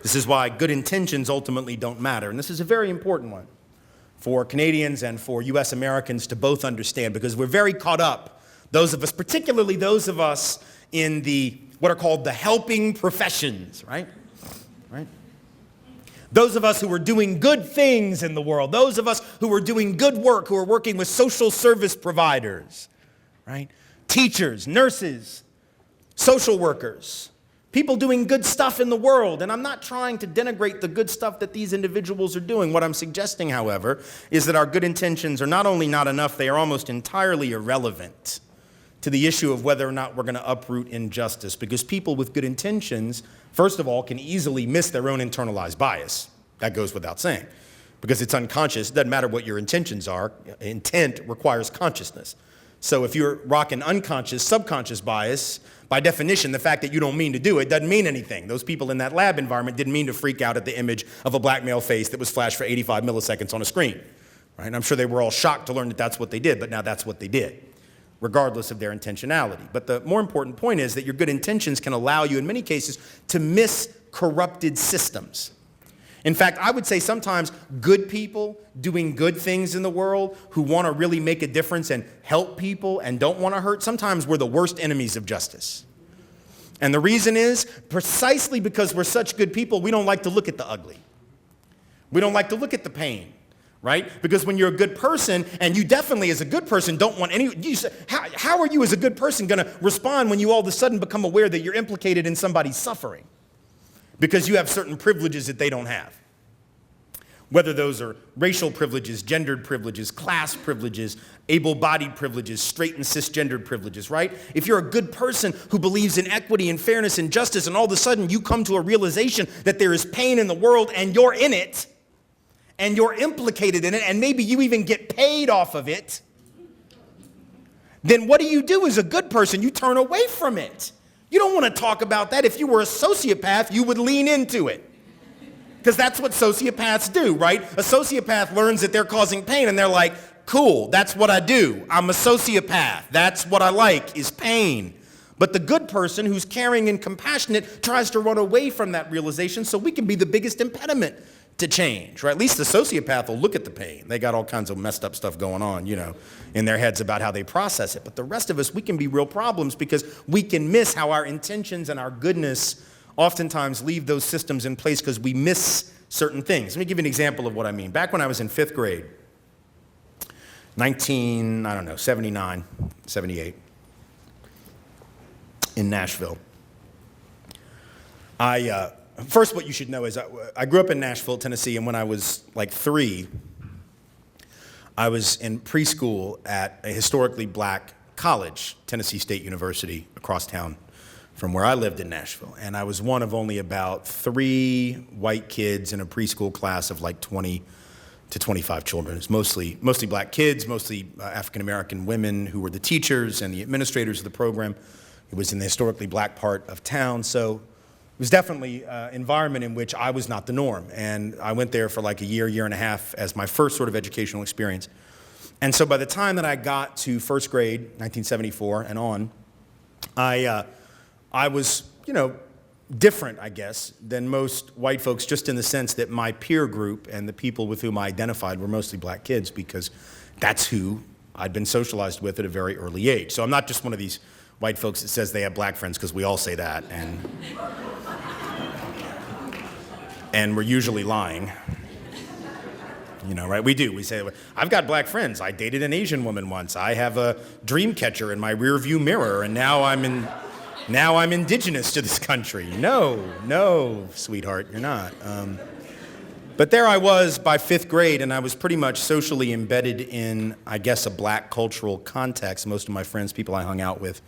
This is why good intentions ultimately don't matter. And this is a very important one for Canadians and for U.S. Americans to both understand, because we're very caught up, those of us, particularly those of us in the what are called the helping professions, right? Those of us who are doing good things in the world, those of us who are doing good work, who are working with social service providers, right? Teachers, nurses, social workers, people doing good stuff in the world. And I'm not trying to denigrate the good stuff that these individuals are doing. What I'm suggesting, however, is that our good intentions are not only not enough, they are almost entirely irrelevant to the issue of whether or not we're going to uproot injustice. Because people with good intentions, first of all, can easily miss their own internalized bias. That goes without saying. Because it's unconscious. It doesn't matter what your intentions are. Intent requires consciousness. So if you're rocking unconscious, subconscious bias, by definition, the fact that you don't mean to do it doesn't mean anything. Those people in that lab environment didn't mean to freak out at the image of a black male face that was flashed for 85 milliseconds on a screen. Right? And I'm sure they were all shocked to learn that that's what they did, but now that's what they did, regardless of their intentionality. But the more important point is that your good intentions can allow you, in many cases, to miss corrupted systems. In fact, I would say sometimes good people doing good things in the world who want to really make a difference and help people and don't want to hurt, sometimes we're the worst enemies of justice. And the reason is precisely because we're such good people, we don't like to look at the ugly. We don't like to look at the pain, right? Because when you're a good person, and you definitely as a good person don't want any, how are you as a good person going to respond when you all of a sudden become aware that you're implicated in somebody's suffering? Because you have certain privileges that they don't have. Whether those are racial privileges, gendered privileges, class privileges, able-bodied privileges, straight and cisgendered privileges, right? If you're a good person who believes in equity and fairness and justice, and all of a sudden you come to a realization that there is pain in the world and you're in it, and you're implicated in it, and maybe you even get paid off of it, then what do you do as a good person? You turn away from it. You don't want to talk about that. If you were a sociopath, you would lean into it. Because that's what sociopaths do, right? A sociopath learns that they're causing pain, and they're like, cool, that's what I do. I'm a sociopath. That's what I like, is pain. But the good person who's caring and compassionate tries to run away from that realization, so we can be the biggest impediment to change, right? At least the sociopath will look at the pain. They got all kinds of messed up stuff going on, in their heads about how they process it. But the rest of us, we can be real problems because we can miss how our intentions and our goodness oftentimes leave those systems in place because we miss certain things. Let me give you an example of what I mean. Back when I was in 5th grade, 79, 78, in Nashville, First, what you should know is I grew up in Nashville, Tennessee, and when I was like 3, I was in preschool at a historically black college, Tennessee State University, across town from where I lived in Nashville. And I was one of only about 3 white kids in a preschool class of like 20 to 25 children. It was mostly black kids, mostly African-American women who were the teachers and the administrators of the program. It was in the historically black part of town, so it was definitely an environment in which I was not the norm. And I went there for like a year and a half as my first sort of educational experience. And so by the time that I got to first grade, 1974 and on, I was, different, I guess, than most white folks, just in the sense that my peer group and the people with whom I identified were mostly black kids, because that's who I'd been socialized with at a very early age. So I'm not just one of these white folks that says they have black friends, because we all say that, and we're usually lying. Right? We do. We say, I've got black friends. I dated an Asian woman once. I have a dream catcher in my rearview mirror, and now I'm indigenous to this country. No, sweetheart, you're not. But there I was by 5th grade, and I was pretty much socially embedded in, I guess, a black cultural context. Most of my friends, people I hung out with,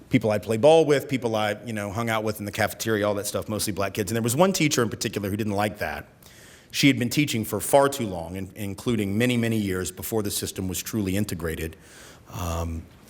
people I played ball with, people I, hung out with in the cafeteria, all that stuff, mostly black kids. And there was one teacher in particular who didn't like that. She had been teaching for far too long, including many, many years before the system was truly integrated.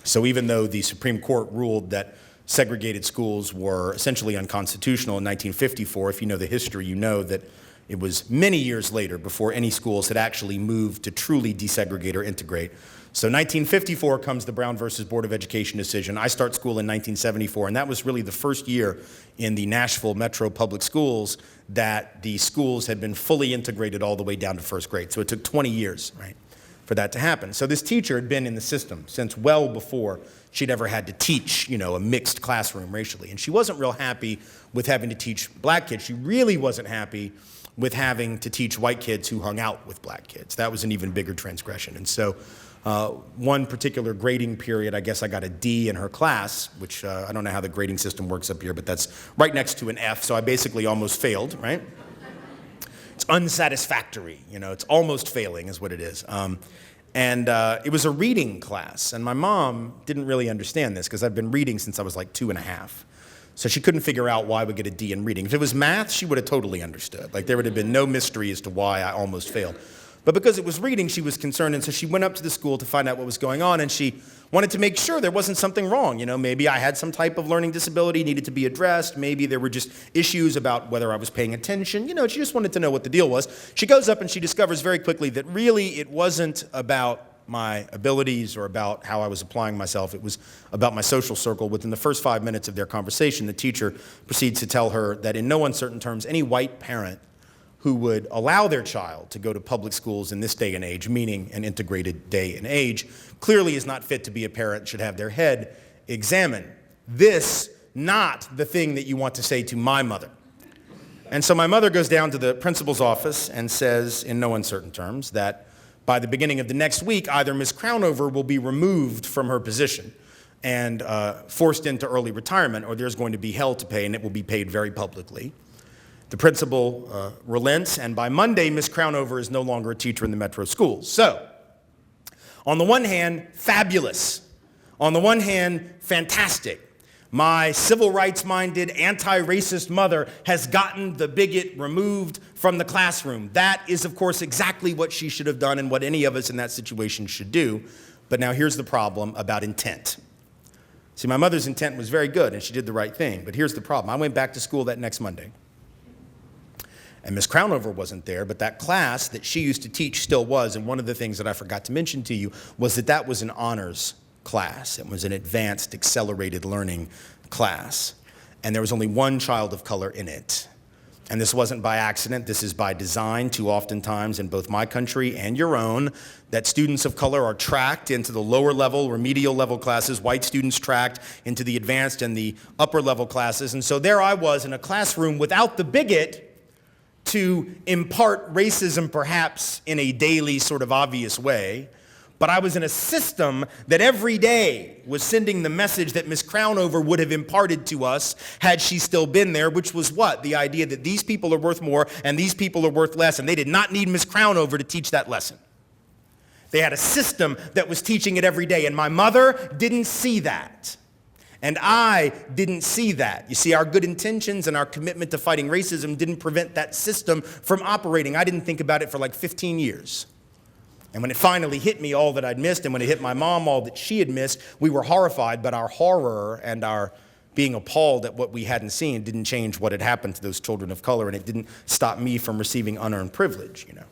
So even though the Supreme Court ruled that segregated schools were essentially unconstitutional in 1954, if you know the history, you know that it was many years later before any schools had actually moved to truly desegregate or integrate. So 1954 comes the Brown versus Board of Education decision. I start school in 1974, and that was really the first year in the Nashville Metro Public Schools that the schools had been fully integrated all the way down to first grade. So it took 20 years, right, for that to happen. So this teacher had been in the system since well before she'd ever had to teach, a mixed classroom racially. And she wasn't real happy with having to teach black kids. She really wasn't happy with having to teach white kids who hung out with black kids. That was an even bigger transgression. And so one particular grading period, I guess I got a D in her class, which I don't know how the grading system works up here, but that's right next to an F, so I basically almost failed, right? It's unsatisfactory, it's almost failing is what it is. And it was a reading class, and my mom didn't really understand this because I've been reading since I was like 2.5. So she couldn't figure out why I would get a D in reading. If it was math, she would have totally understood. Like there would have been no mystery as to why I almost failed. But because it was reading, she was concerned, and so she went up to the school to find out what was going on, and she wanted to make sure there wasn't something wrong. Maybe I had some type of learning disability, needed to be addressed. Maybe there were just issues about whether I was paying attention. She just wanted to know what the deal was. She goes up and she discovers very quickly that really it wasn't about my abilities or about how I was applying myself. It was about my social circle. Within the first 5 minutes of their conversation, the teacher proceeds to tell her that in no uncertain terms, any white parent who would allow their child to go to public schools in this day and age, meaning an integrated day and age, clearly is not fit to be a parent, should have their head examined. This, not the thing that you want to say to my mother. And so my mother goes down to the principal's office and says, in no uncertain terms, that by the beginning of the next week, either Ms. Crownover will be removed from her position and forced into early retirement, or there's going to be hell to pay, and it will be paid very publicly. The principal relents, and by Monday, Ms. Crownover is no longer a teacher in the Metro schools. So, on the one hand, fabulous. On the one hand, fantastic. My civil rights-minded, anti-racist mother has gotten the bigot removed from the classroom. That is, of course, exactly what she should have done and what any of us in that situation should do. But now here's the problem about intent. See, my mother's intent was very good, and she did the right thing. But here's the problem. I went back to school that next Monday. And Ms. Crownover wasn't there, but that class that she used to teach still was. And one of the things that I forgot to mention to you was that that was an honors class. It was an advanced accelerated learning class. And there was only one child of color in it. And this wasn't by accident. This is by design. Too oftentimes in both my country and your own, that students of color are tracked into the lower level, remedial level classes, white students tracked into the advanced and the upper level classes. And so there I was in a classroom without the bigot to impart racism perhaps in a daily sort of obvious way, But I was in a system that every day was sending the message that Miss Crownover would have imparted to us had she still been there, which was what? The idea that these people are worth more and these people are worth less, and they did not need Miss Crownover to teach that lesson. They had a system that was teaching it every day, and my mother didn't see that. And I didn't see that. You see, our good intentions and our commitment to fighting racism didn't prevent that system from operating. I didn't think about it for like 15 years. And when it finally hit me, all that I'd missed, and when it hit my mom, all that she had missed, we were horrified, but our horror and our being appalled at what we hadn't seen didn't change what had happened to those children of color, and it didn't stop me from receiving unearned privilege, you know.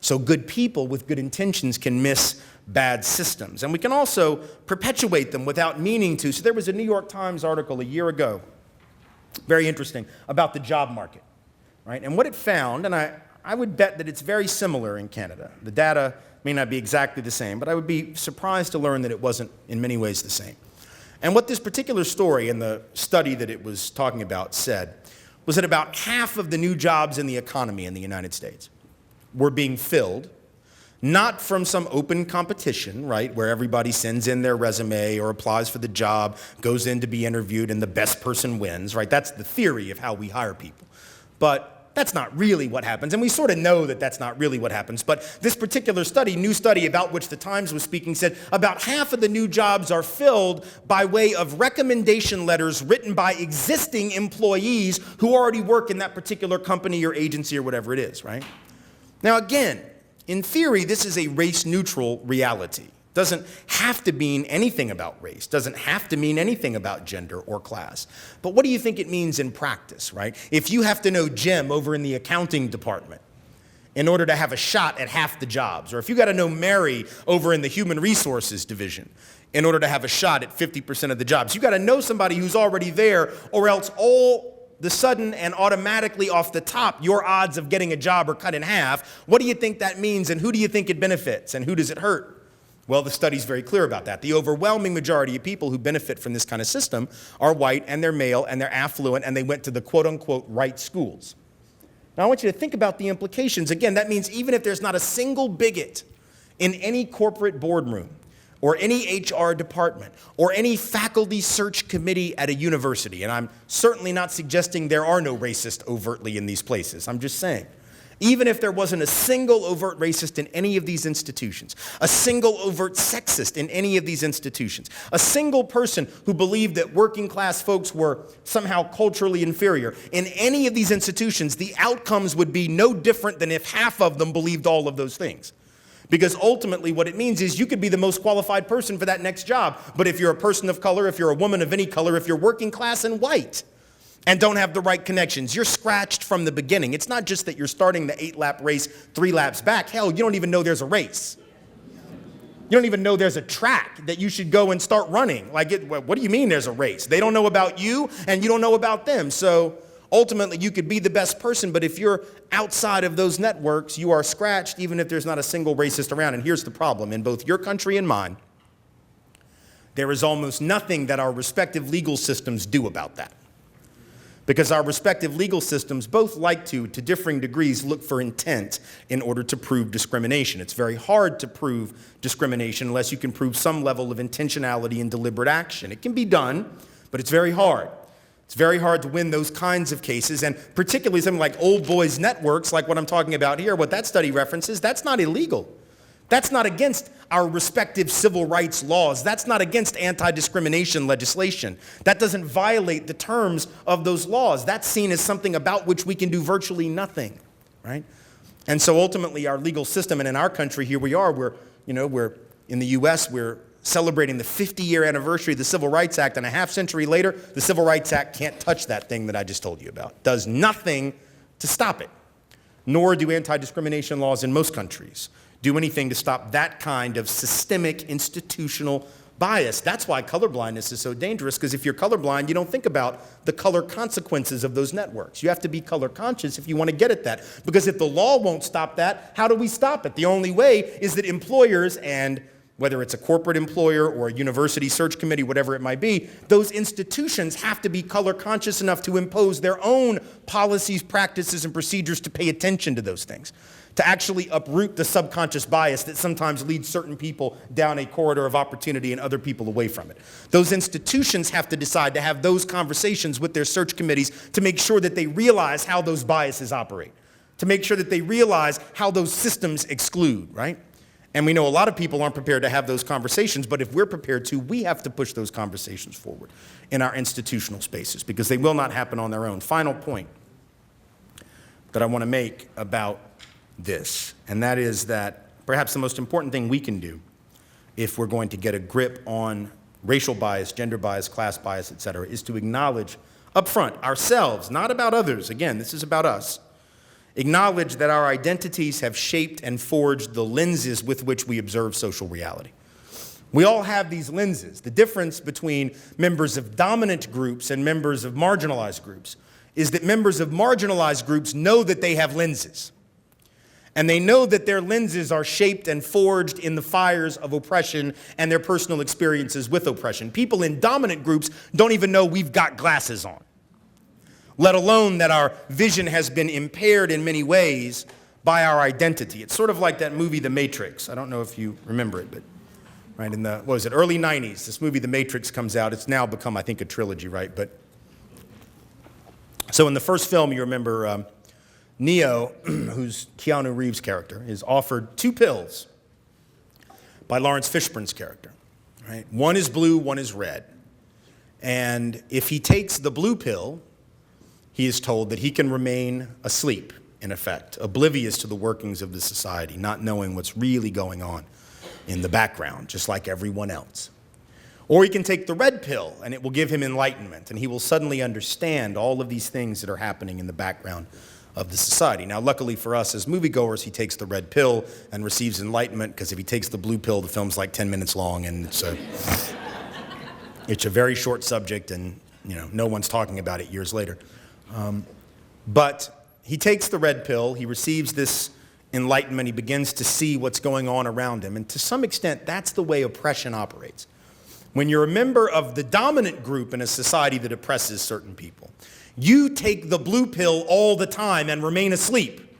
So good people with good intentions can miss bad systems, and we can also perpetuate them without meaning to. So there was a New York Times article a year ago, very interesting, about the job market, right? And what it found, and I would bet that it's very similar in Canada. The data may not be exactly the same, but I would be surprised to learn that it wasn't in many ways the same. And what this particular story and the study that it was talking about said was that about half of the new jobs in the economy in the United States were being filled, not from some open competition, right, where everybody sends in their resume or applies for the job, goes in to be interviewed, and the best person wins, right? That's the theory of how we hire people. But that's not really what happens, and we sort of know that that's not really what happens. But this particular study, new study about which the Times was speaking, said about half of the new jobs are filled by way of recommendation letters written by existing employees who already work in that particular company or agency or whatever it is, right? Now again, in theory, this is a race-neutral reality. Doesn't have to mean anything about race, doesn't have to mean anything about gender or class. But what do you think it means in practice, right? If you have to know Jim over in the accounting department in order to have a shot at half the jobs, or if you got to know Mary over in the human resources division in order to have a shot at 50% of the jobs, you got to know somebody who's already there, or else all the sudden and automatically off the top, your odds of getting a job are cut in half. What do you think that means, and who do you think it benefits, and who does it hurt? Well, the study's very clear about that. The overwhelming majority of people who benefit from this kind of system are white, and they're male, and they're affluent, and they went to the quote-unquote right schools. Now, I want you to think about the implications. Again, that means even if there's not a single bigot in any corporate boardroom, or any HR department, or any faculty search committee at a university, and I'm certainly not suggesting there are no racists overtly in these places, I'm just saying, even if there wasn't a single overt racist in any of these institutions, a single overt sexist in any of these institutions, a single person who believed that working class folks were somehow culturally inferior, in any of these institutions, the outcomes would be no different than if half of them believed all of those things. Because ultimately what it means is you could be the most qualified person for that next job, but if you're a person of color, if you're a woman of any color, if you're working class and white, and don't have the right connections, you're scratched from the beginning. It's not just that you're starting the 8-lap race 3 laps back. Hell, you don't even know there's a race. You don't even know there's a track that you should go and start running. Like, what do you mean there's a race? They don't know about you, and you don't know about them. So ultimately, you could be the best person, but if you're outside of those networks, you are scratched, even if there's not a single racist around. And here's the problem. In both your country and mine, there is almost nothing that our respective legal systems do about that. Because our respective legal systems both like to differing degrees, look for intent in order to prove discrimination. It's very hard to prove discrimination unless you can prove some level of intentionality and deliberate action. It can be done, but it's very hard. It's very hard to win those kinds of cases, and particularly something like old boys networks, like what I'm talking about here, what that study references, that's not illegal. That's not against our respective civil rights laws. That's not against anti-discrimination legislation. That doesn't violate the terms of those laws. That's seen as something about which we can do virtually nothing, right? And so ultimately our legal system, and in our country, here we are, we're in the US, we're celebrating the 50-year anniversary of the Civil Rights Act, and a half century later, the Civil Rights Act can't touch that thing that I just told you about. Does nothing to stop it. Nor do anti-discrimination laws in most countries do anything to stop that kind of systemic institutional bias. That's why colorblindness is so dangerous, because if you're colorblind, you don't think about the color consequences of those networks. You have to be color conscious if you want to get at that. Because if the law won't stop that, how do we stop it? The only way is that employers and whether it's a corporate employer or a university search committee, whatever it might be, those institutions have to be color conscious enough to impose their own policies, practices, and procedures to pay attention to those things, to actually uproot the subconscious bias that sometimes leads certain people down a corridor of opportunity and other people away from it. Those institutions have to decide to have those conversations with their search committees to make sure that they realize how those biases operate, to make sure that they realize how those systems exclude, right? And we know a lot of people aren't prepared to have those conversations, but if we're prepared to, we have to push those conversations forward in our institutional spaces because they will not happen on their own. Final point that I want to make about this, and that is that perhaps the most important thing we can do if we're going to get a grip on racial bias, gender bias, class bias, et cetera, is to acknowledge up front ourselves, not about others. Again, this is about us. Acknowledge that our identities have shaped and forged the lenses with which we observe social reality. We all have these lenses. The difference between members of dominant groups and members of marginalized groups is that members of marginalized groups know that they have lenses. And they know that their lenses are shaped and forged in the fires of oppression and their personal experiences with oppression. People in dominant groups don't even know we've got glasses on, let alone that our vision has been impaired in many ways by our identity. It's sort of like that movie, The Matrix. I don't know if you remember it, but right in the, early 90s, this movie, The Matrix, comes out. It's now become, I think, a trilogy, right? But so in the first film, you remember Neo, who's Keanu Reeves' character, is offered 2 pills by Lawrence Fishburne's character, right? One is blue, one is red. And if he takes the blue pill, he is told that he can remain asleep, in effect, oblivious to the workings of the society, not knowing what's really going on in the background, just like everyone else. Or he can take the red pill, and it will give him enlightenment, and he will suddenly understand all of these things that are happening in the background of the society. Now, luckily for us as moviegoers, he takes the red pill and receives enlightenment, because if he takes the blue pill, the film's like 10 minutes long, and it's a very short subject, and no one's talking about it years later. But he takes the red pill, he receives this enlightenment, he begins to see what's going on around him, and to some extent, that's the way oppression operates. When you're a member of the dominant group in a society that oppresses certain people, you take the blue pill all the time and remain asleep.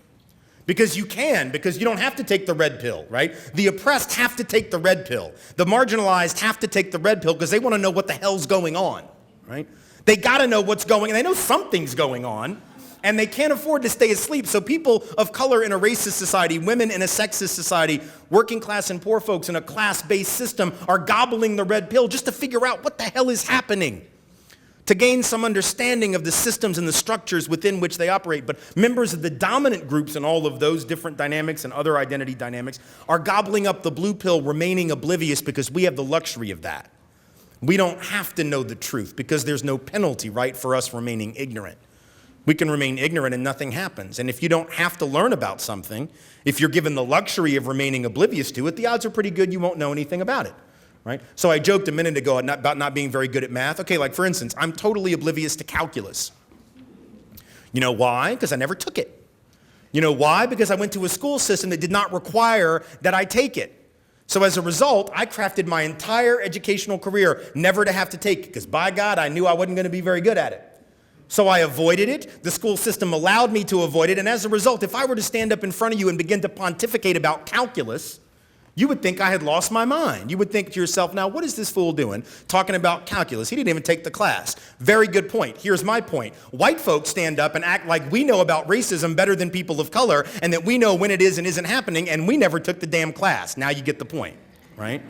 Because you don't have to take the red pill, right? The oppressed have to take the red pill. The marginalized have to take the red pill because they want to know what the hell's going on, right? They got to know what's going on. They know something's going on, and they can't afford to stay asleep. So people of color in a racist society, women in a sexist society, working class and poor folks in a class-based system are gobbling the red pill just to figure out what the hell is happening, to gain some understanding of the systems and the structures within which they operate. But members of the dominant groups in all of those different dynamics and other identity dynamics are gobbling up the blue pill, remaining oblivious because we have the luxury of that. We don't have to know the truth because there's no penalty, right, for us remaining ignorant. We can remain ignorant and nothing happens. And if you don't have to learn about something, if you're given the luxury of remaining oblivious to it, the odds are pretty good you won't know anything about it, right? So I joked a minute ago about not being very good at math. Okay, like for instance, I'm totally oblivious to calculus. You know why? Because I never took it. You know why? Because I went to a school system that did not require that I take it. So as a result, I crafted my entire educational career never to have to take it, because by God, I knew I wasn't going to be very good at it. So I avoided it. The school system allowed me to avoid it. And as a result, if I were to stand up in front of you and begin to pontificate about calculus, you would think I had lost my mind. You would think to yourself, now, what is this fool doing talking about calculus? He didn't even take the class. Very good point. Here's my point. White folks stand up and act like we know about racism better than people of color, and that we know when it is and isn't happening, and we never took the damn class. Now you get the point, right?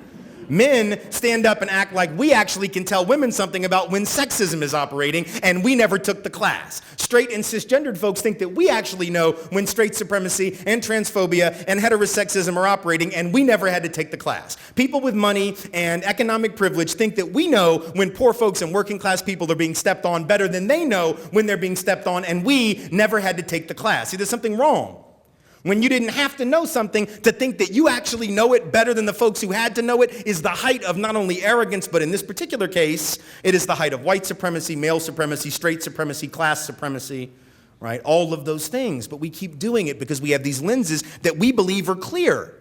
Men stand up and act like we actually can tell women something about when sexism is operating, and we never took the class. Straight and cisgendered folks think that we actually know when straight supremacy and transphobia and heterosexism are operating, and we never had to take the class. People with money and economic privilege think that we know when poor folks and working class people are being stepped on better than they know when they're being stepped on, and we never had to take the class. See, there's something wrong. When you didn't have to know something, to think that you actually know it better than the folks who had to know it is the height of not only arrogance, but in this particular case, it is the height of white supremacy, male supremacy, straight supremacy, class supremacy, right? All of those things. But we keep doing it because we have these lenses that we believe are clear.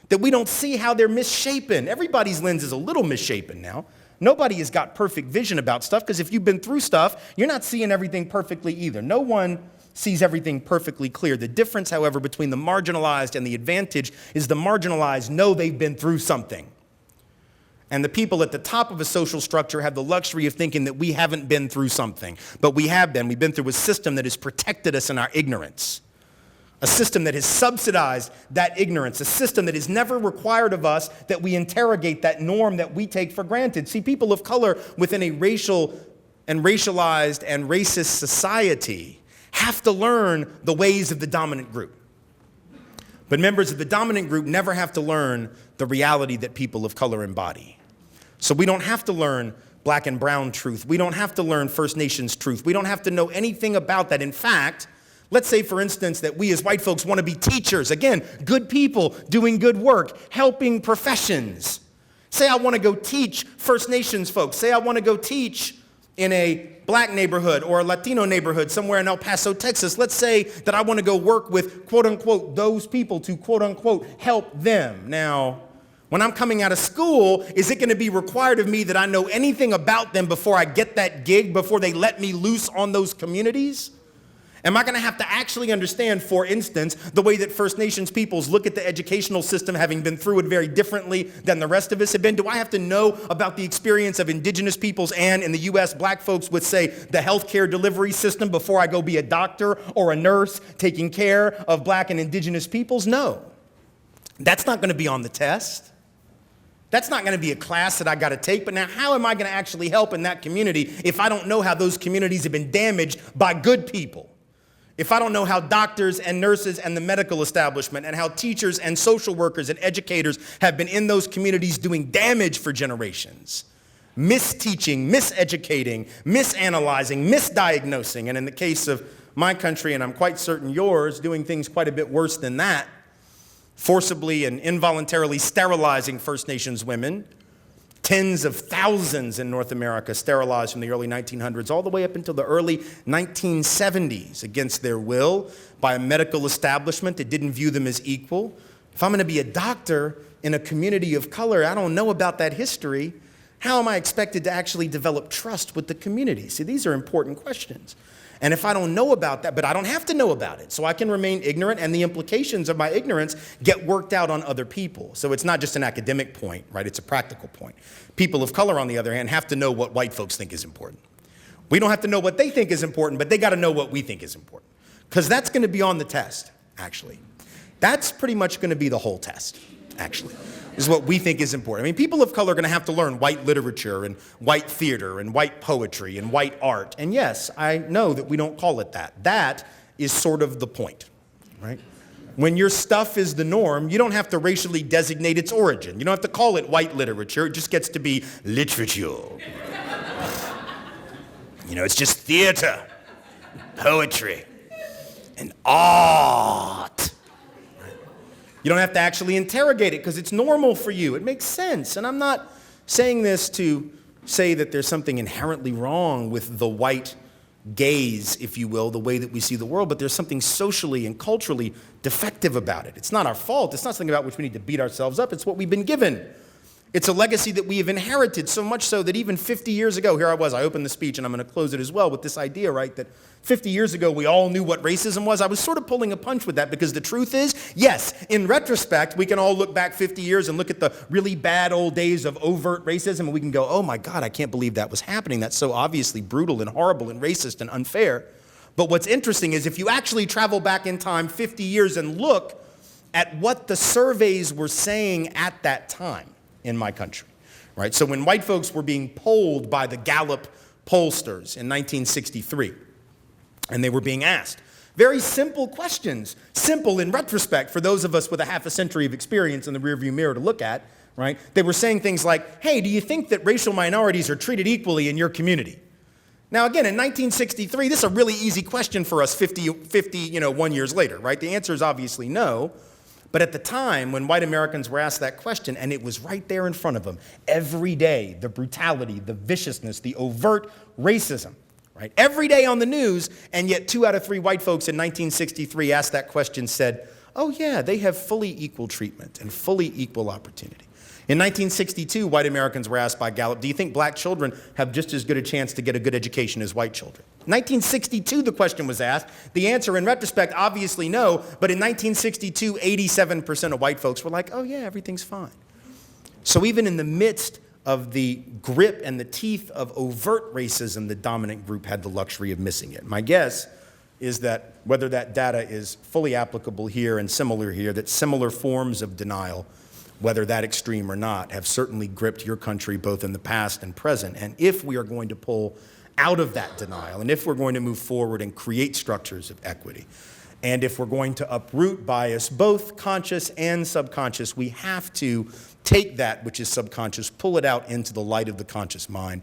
that we don't see how they're misshapen. Everybody's lens is a little misshapen now. Nobody has got perfect vision about stuff, because if you've been through stuff, you're not seeing everything perfectly either. No one sees everything perfectly clear. The difference, however, between the marginalized and the advantaged is the marginalized know they've been through something. And the people at the top of a social structure have the luxury of thinking that we haven't been through something. But we have been. We've been through a system that has protected us in our ignorance. A system that has subsidized that ignorance, a system that has never required of us that we interrogate that norm that we take for granted. See, people of color within a racial and racialized and racist society have to learn the ways of the dominant group. But members of the dominant group never have to learn the reality that people of color embody. So we don't have to learn black and brown truth. We don't have to learn First Nations truth. We don't have to know anything about that. In fact, let's say, for instance, that we as white folks want to be teachers. Again, good people doing good work, helping professions. Say I want to go teach First Nations folks. Say I want to go teach in a black neighborhood or a Latino neighborhood somewhere in El Paso, Texas. Let's say that I want to go work with, quote unquote, those people to, quote unquote, help them. Now, when I'm coming out of school, is it going to be required of me that I know anything about them before I get that gig, before they let me loose on those communities? Am I going to have to actually understand, for instance, the way that First Nations peoples look at the educational system, having been through it very differently than the rest of us have been? Do I have to know about the experience of indigenous peoples and, in the U.S., black folks would say, the healthcare delivery system before I go be a doctor or a nurse taking care of black and indigenous peoples? No. That's not going to be on the test. That's not going to be a class that I got to take. But now, how am I going to actually help in that community if I don't know how those communities have been damaged by good people? If I don't know how doctors and nurses and the medical establishment and how teachers and social workers and educators have been in those communities doing damage for generations, misteaching, miseducating, misanalyzing, misdiagnosing, and in the case of my country, and I'm quite certain yours, doing things quite a bit worse than that, forcibly and involuntarily sterilizing First Nations women, tens of thousands in North America sterilized from the early 1900s all the way up until the early 1970s against their will by a medical establishment that didn't view them as equal. If I'm going to be a doctor in a community of color, I don't know about that history. How am I expected to actually develop trust with the community? See, these are important questions. And if I don't know about that, but I don't have to know about it, so I can remain ignorant, and the implications of my ignorance get worked out on other people. So it's not just an academic point, right? It's a practical point. People of color, on the other hand, have to know what white folks think is important. We don't have to know what they think is important, but they got to know what we think is important. Because that's going to be on the test, actually. That's pretty much going to be the whole test, actually. Is what we think is important. I mean, people of color are going to have to learn white literature and white theater and white poetry and white art. And yes, I know that we don't call it that. That is sort of the point, right? When your stuff is the norm, you don't have to racially designate its origin. You don't have to call it white literature. It just gets to be literature. You know, it's just theater, poetry, and art. You don't have to actually interrogate it because it's normal for you. It makes sense. And I'm not saying this to say that there's something inherently wrong with the white gaze, if you will, the way that we see the world, but there's something socially and culturally defective about it. It's not our fault. It's not something about which we need to beat ourselves up. It's what we've been given. It's a legacy that we have inherited, so much so that even 50 years ago, here I was, I opened the speech, and I'm going to close it as well with this idea, right, that 50 years ago we all knew what racism was. I was sort of pulling a punch with that because the truth is, yes, in retrospect, we can all look back 50 years and look at the really bad old days of overt racism, and we can go, oh my God, I can't believe that was happening. That's so obviously brutal and horrible and racist and unfair. But what's interesting is if you actually travel back in time 50 years and look at what the surveys were saying at that time, in my country, right? So when white folks were being polled by the Gallup pollsters in 1963, and they were being asked very simple questions, simple in retrospect for those of us with a half a century of experience in the rearview mirror to look at, right? They were saying things like, hey, do you think that racial minorities are treated equally in your community? Now, again, in 1963, this is a really easy question for us 51 years later, right? The answer is obviously no. But at the time, when white Americans were asked that question, and it was right there in front of them, every day, the brutality, the viciousness, the overt racism, right? Every day on the news, and yet 2 out of 3 white folks in 1963 asked that question said, oh yeah, they have fully equal treatment and fully equal opportunity. In 1962, white Americans were asked by Gallup, do you think black children have just as good a chance to get a good education as white children? 1962, the question was asked. The answer, in retrospect, obviously no, but in 1962, 87% of white folks were like, oh yeah, everything's fine. So even in the midst of the grip and the teeth of overt racism, the dominant group had the luxury of missing it. My guess is that whether that data is fully applicable here and similar here, that similar forms of denial, whether that extreme or not, have certainly gripped your country both in the past and present. And if we are going to pull out of that denial, and if we're going to move forward and create structures of equity, and if we're going to uproot bias, both conscious and subconscious, we have to take that which is subconscious, pull it out into the light of the conscious mind,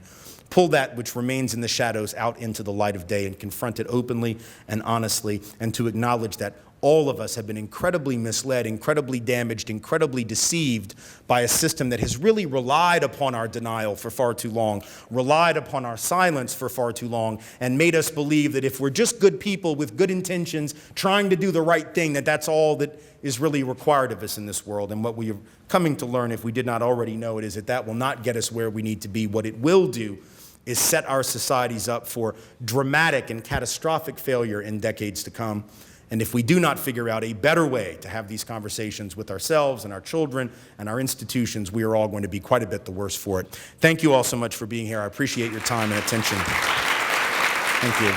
pull that which remains in the shadows out into the light of day and confront it openly and honestly, and to acknowledge that all of us have been incredibly misled, incredibly damaged, incredibly deceived by a system that has really relied upon our denial for far too long, relied upon our silence for far too long, and made us believe that if we're just good people with good intentions, trying to do the right thing, that that's all that is really required of us in this world. And what we are coming to learn, if we did not already know it, is that that will not get us where we need to be. What it will do is set our societies up for dramatic and catastrophic failure in decades to come. And if we do not figure out a better way to have these conversations with ourselves and our children and our institutions, we are all going to be quite a bit the worse for it. Thank you all so much for being here. I appreciate your time and attention. Thank you.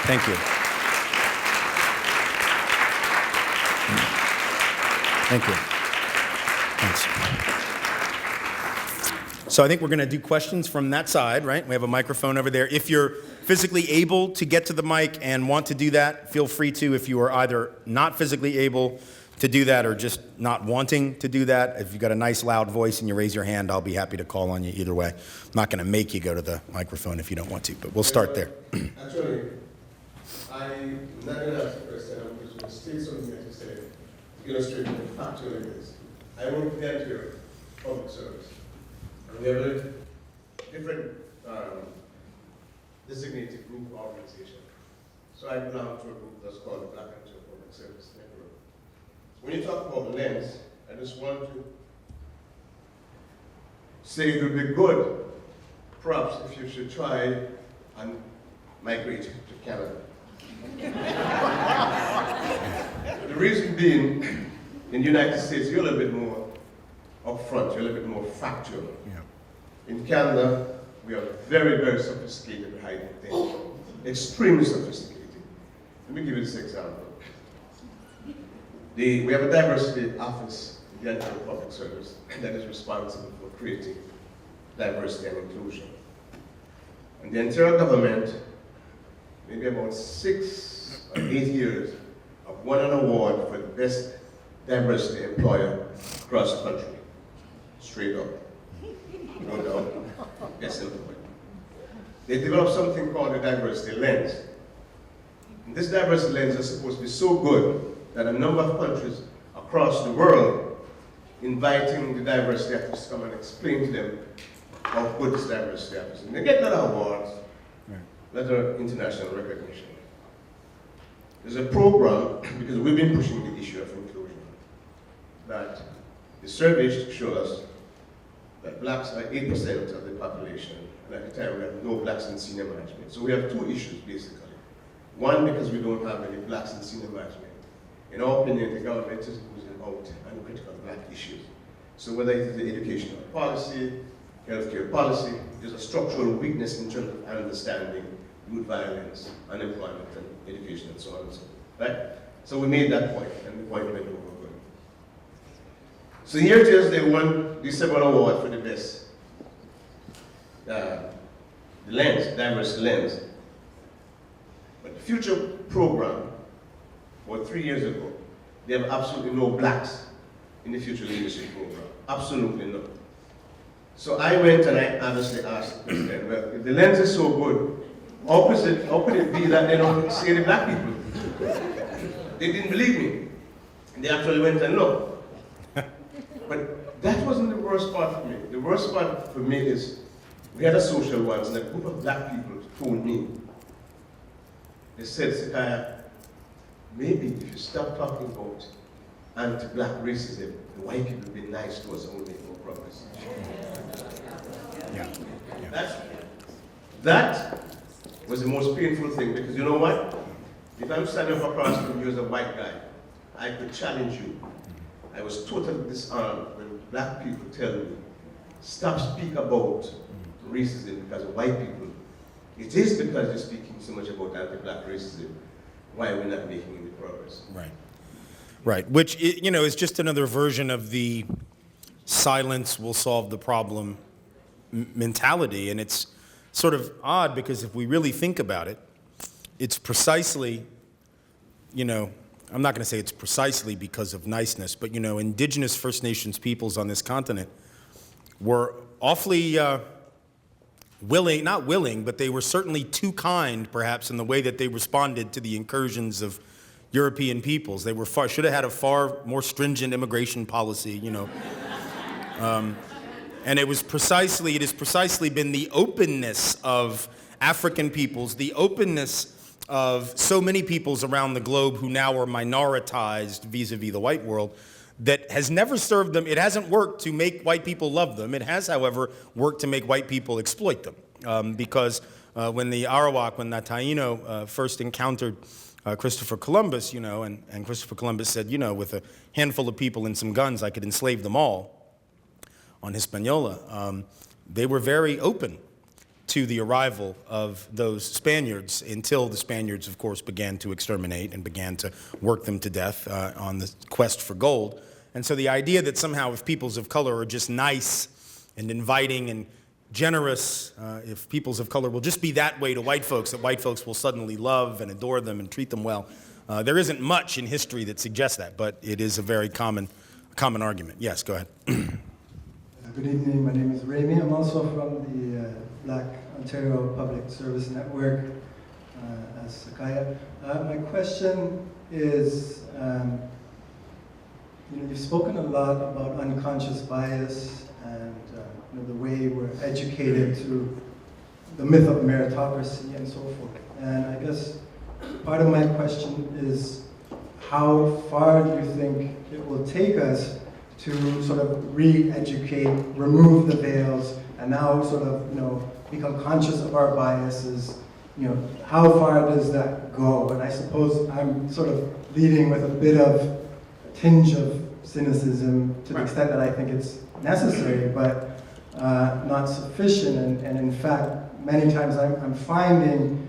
Thank you. Thank you. Thanks. So I think we're going to do questions from that side, right? We have a microphone over there. If you're physically able to get to the mic and want to do that, feel free to. If you are either not physically able to do that or just not wanting to do that, if you've got a nice loud voice and you raise your hand, I'll be happy to call on you either way. I'm not going to make you go to the microphone if you don't want to, but we'll start there. Actually, I'm not going to ask a question. I'm just going to state something that you said, illustrate the factual evidence. I work in the public service. And we have a different designated group organization. So I belong to a group that's called the Black and Public Service Network. When you talk about lens, I just want to say it would be good, perhaps, if you should try and migrate to Canada. The reason being, in the United States, you're a little bit more upfront, you're a little bit more factual. Yeah. In Canada, we are very, very sophisticated at hiding things. Extremely sophisticated. Let me give you this example. We have a diversity office in the Ontario Public Service that is responsible for creating diversity and inclusion. And the Ontario government, maybe about 6 or 8 years, have won an award for the best diversity employer across the country. Straight up. No doubt. Yes, employed. They developed something called the diversity lens. And this diversity lens is supposed to be so good that a number of countries across the world inviting the diversity activists to come and explain to them how good this diversity office is. And they get a lot of awards, a lot of international recognition. There's a program, because we've been pushing the issue of inclusion, that the surveys show us that blacks are 8% of the population, and at the time we have no blacks in senior management. So we have two issues basically. One, because we don't have any blacks in senior management. In our opinion, the government is losing out on critical black issues. So whether it is the educational policy, healthcare policy, there's a structural weakness in terms of understanding youth violence, unemployment, and education, and so on and so forth. Right? So we made that point, and the point went over good. So here it is, they won the several award for the best the lens, diverse lens. But the future program, about 3 years ago, they have absolutely no blacks in the future leadership program. Absolutely no. So I went and I honestly asked the president, well, if the lens is so good, how could it be that they don't see any black people? They didn't believe me. They actually went and looked. But that wasn't the worst part for me. The worst part for me is, we had a social once, and a group of black people told me, they said, Sekaya, maybe if you stop talking about anti-black racism, the white people will be nice to us and we'll make more progress. Yeah. That was the most painful thing, because you know what? If I'm standing up across from you as a white guy, I could challenge you. I was totally disarmed when black people tell me, stop speaking about racism because of white people. It is because you're speaking so much about anti-black racism. Why we're not making any progress? Right. Right. Which, is just another version of the silence will solve the problem mentality. And it's sort of odd because if we really think about it, it's precisely, I'm not going to say it's precisely because of niceness, but, indigenous First Nations peoples on this continent were awfully not willing, but they were certainly too kind, perhaps, in the way that they responded to the incursions of European peoples. They should have had a far more stringent immigration policy, and it has precisely been the openness of African peoples, the openness of so many peoples around the globe who now are minoritized vis-a-vis the white world, that has never served them. It hasn't worked to make white people love them. It has, however, worked to make white people exploit them. Because when the Taino first encountered Christopher Columbus, and Christopher Columbus said, with a handful of people and some guns, I could enslave them all on Hispaniola, they were very open to the arrival of those Spaniards until the Spaniards, of course, began to exterminate and began to work them to death on the quest for gold. And so the idea that somehow if peoples of color are just nice and inviting and generous, if peoples of color will just be that way to white folks, that white folks will suddenly love and adore them and treat them well, there isn't much in history that suggests that, but it is a very common argument. Yes, go ahead. Good evening, my name is Ramy. I'm also from the Black Ontario Public Service Network as Sakaya. My question is, you've spoken a lot about unconscious bias and the way we're educated to the myth of meritocracy and so forth. And I guess part of my question is, how far do you think it will take us to sort of re-educate, remove the veils, and now sort of, become conscious of our biases? How far does that go? And I suppose I'm sort of leading with a bit of a tinge of cynicism to the extent that I think it's necessary, but not sufficient. And in fact, many times I'm finding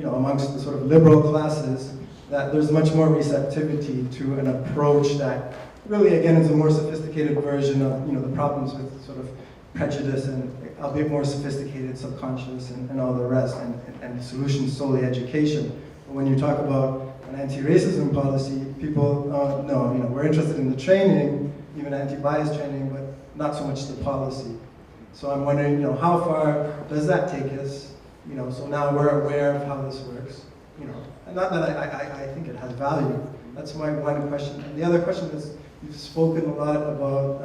amongst the sort of liberal classes that there's much more receptivity to an approach that really, again, is a more sophisticated version of the problems with sort of prejudice and albeit more sophisticated subconscious and all the rest, and the solution solely education. But when you talk about an anti-racism policy, people, no, we're interested in the training, even anti-bias training, but not so much the policy. So I'm wondering, how far does that take us? So now we're aware of how this works, and not that I think it has value. That's my one question. And the other question is, you've spoken a lot about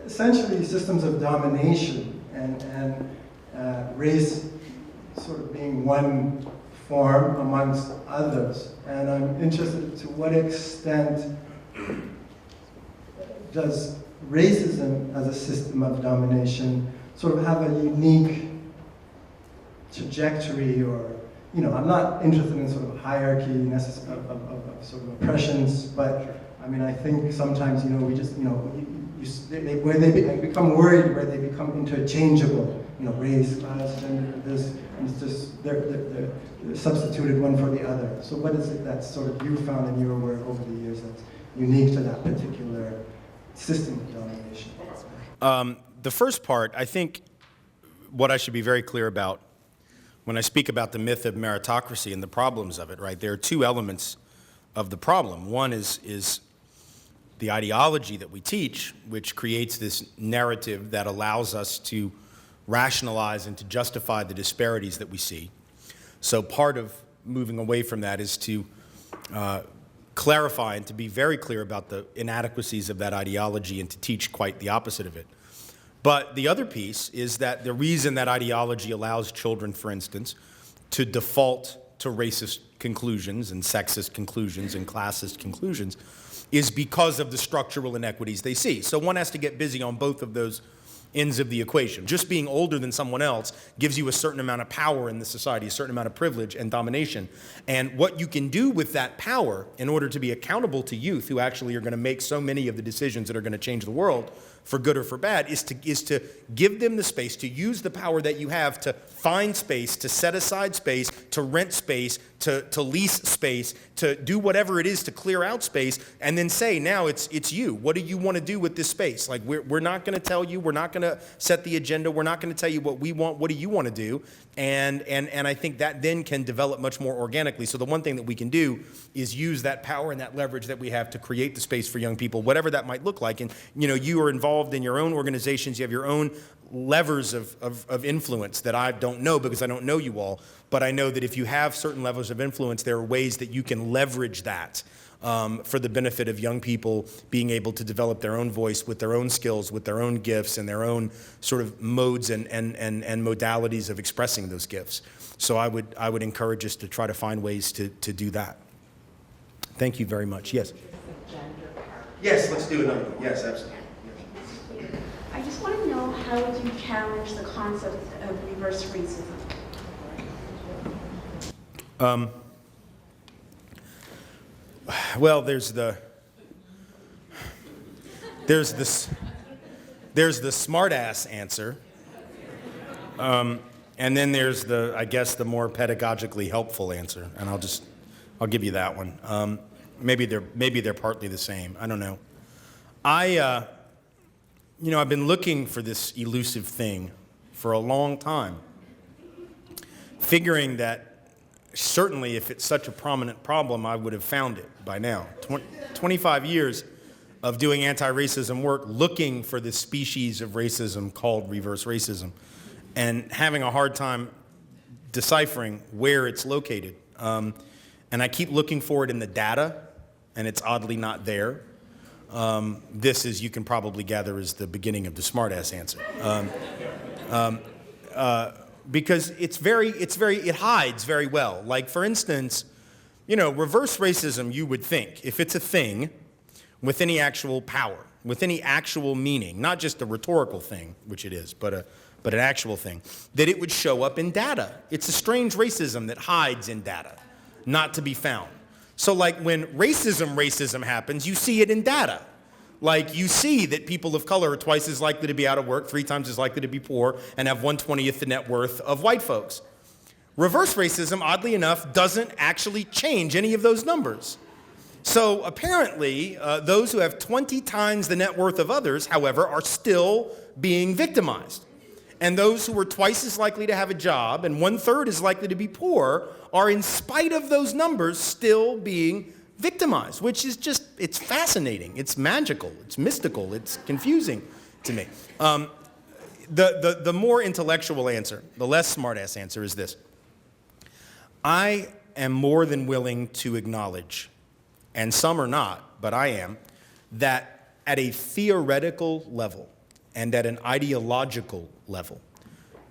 essentially systems of domination and race sort of being one form amongst others. And I'm interested to what extent does racism as a system of domination sort of have a unique trajectory, or, I'm not interested in sort of hierarchy of sort of oppressions, but I mean, I think sometimes, we just, where they become worried, where they become interchangeable, race, class, gender, this, and it's just, they're substituted one for the other. So what is it that sort of you found in your work over the years that's unique to that particular system of domination? The first part, I think what I should be very clear about when I speak about the myth of meritocracy and the problems of it, right? There are two elements of the problem. One is the ideology that we teach, which creates this narrative that allows us to rationalize and to justify the disparities that we see. So part of moving away from that is to clarify and to be very clear about the inadequacies of that ideology and to teach quite the opposite of it. But the other piece is that the reason that ideology allows children, for instance, to default to racist conclusions and sexist conclusions and classist conclusions is because of the structural inequities they see. So one has to get busy on both of those ends of the equation. Just being older than someone else gives you a certain amount of power in the society, a certain amount of privilege and domination. And what you can do with that power in order to be accountable to youth who actually are going to make so many of the decisions that are going to change the world for good or for bad is to give them the space, to use the power that you have to find space, to set aside space, to rent space, to lease space, to do whatever it is to clear out space, and then say, now it's you. What do you want to do with this space? Like, we're not going to tell you, we're not going to set the agenda, we're not going to tell you what we want, what do you want to do? And I think that then can develop much more organically. So the one thing that we can do is use that power and that leverage that we have to create the space for young people, whatever that might look like. And you are involved in your own organizations, you have your own levers of influence that I don't know because I don't know you all, but I know that if you have certain levels of influence, there are ways that you can leverage that for the benefit of young people being able to develop their own voice with their own skills, with their own gifts and their own sort of modes and modalities of expressing those gifts. So I would encourage us to try to find ways to do that. Thank you very much. Yes? Yes, let's do another one. Yes, absolutely. I just want to know, how would you challenge the concept of reverse racism? Well, there's the smart ass answer, and then there's I guess the more pedagogically helpful answer, and I'll give you that one. Maybe they're partly the same. I don't know. I've been looking for this elusive thing for a long time, figuring that certainly if it's such a prominent problem, I would have found it by now. 25 years of doing anti-racism work, looking for this species of racism called reverse racism, and having a hard time deciphering where it's located. And I keep looking for it in the data, and it's oddly not there. This, as you can probably gather, is the beginning of the smartass answer. Because it hides very well. Like, for instance, reverse racism, you would think, if it's a thing with any actual power, with any actual meaning, not just a rhetorical thing, which it is, but an actual thing, that it would show up in data. It's a strange racism that hides in data, not to be found. So like when racism happens, you see it in data. Like you see that people of color are twice as likely to be out of work, 3 times as likely to be poor, and have 1/20th the net worth of white folks. Reverse racism, oddly enough, doesn't actually change any of those numbers. So apparently, those who have 20 times the net worth of others, however, are still being victimized. And those who are twice as likely to have a job and 1/3 as likely to be poor are, in spite of those numbers, still being victimized, which is just, it's fascinating, it's magical, it's mystical, it's confusing to me. The more intellectual answer, the less smartass answer is this. I am more than willing to acknowledge, and some are not, but I am, that at a theoretical level and at an ideological level,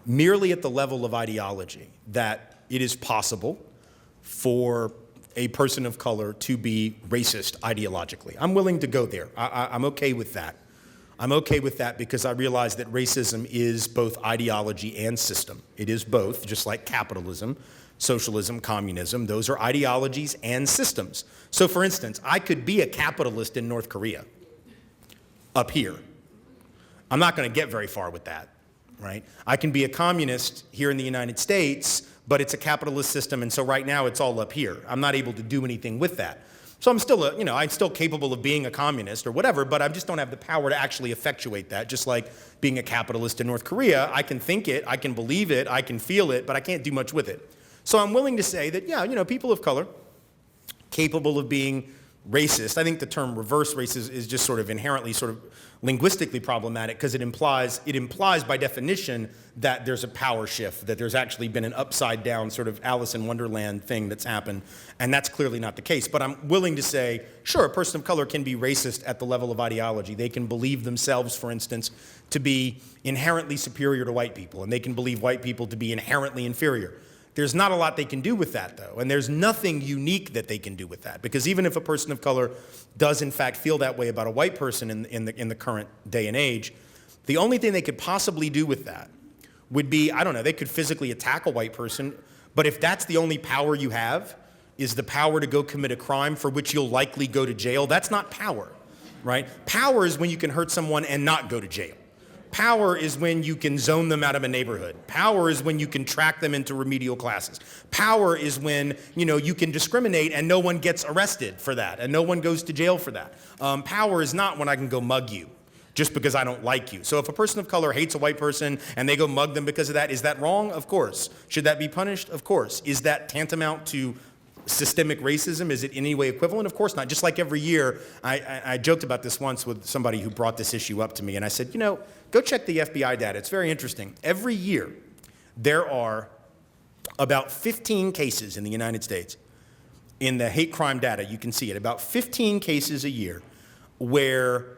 merely at the level of ideology, that it is possible for a person of color to be racist ideologically. I'm willing to go there. I'm okay with that. I'm okay with that because I realize that racism is both ideology and system. It is both, just like capitalism, socialism, communism. Those are ideologies and systems. So for instance, I could be a capitalist in North Korea, up here. I'm not going to get very far with that, right? I can be a communist here in the United States, but it's a capitalist system, and so right now it's all up here. I'm not able to do anything with that. So I'm still, I'm still capable of being a communist or whatever, but I just don't have the power to actually effectuate that. Just like being a capitalist in North Korea, I can think it, I can believe it, I can feel it, but I can't do much with it. So I'm willing to say that, yeah, people of color, capable of being racist. I think the term reverse racist is just sort of inherently sort of linguistically problematic because it implies by definition that there's a power shift, that there's actually been an upside down sort of Alice in Wonderland thing that's happened, and that's clearly not the case. But I'm willing to say, sure, a person of color can be racist at the level of ideology. They can believe themselves, for instance, to be inherently superior to white people, and they can believe white people to be inherently inferior. There's not a lot they can do with that, though, and there's nothing unique that they can do with that, because even if a person of color does in fact feel that way about a white person in the current day and age, the only thing they could possibly do with that would be, I don't know, they could physically attack a white person, but if that's the only power you have, is the power to go commit a crime for which you'll likely go to jail, that's not power, right? Power is when you can hurt someone and not go to jail. Power is when you can zone them out of a neighborhood. Power is when you can track them into remedial classes. Power is when, you can discriminate and no one gets arrested for that and no one goes to jail for that. Power is not when I can go mug you just because I don't like you. So if a person of color hates a white person and they go mug them because of that, is that wrong? Of course. Should that be punished? Of course. Is that tantamount to systemic racism? Is it in any way equivalent? Of course not. Just like every year, I joked about this once with somebody who brought this issue up to me, and I said, go check the FBI data. It's very interesting. Every year, there are about 15 cases in the United States. In the hate crime data, you can see it, about 15 cases a year where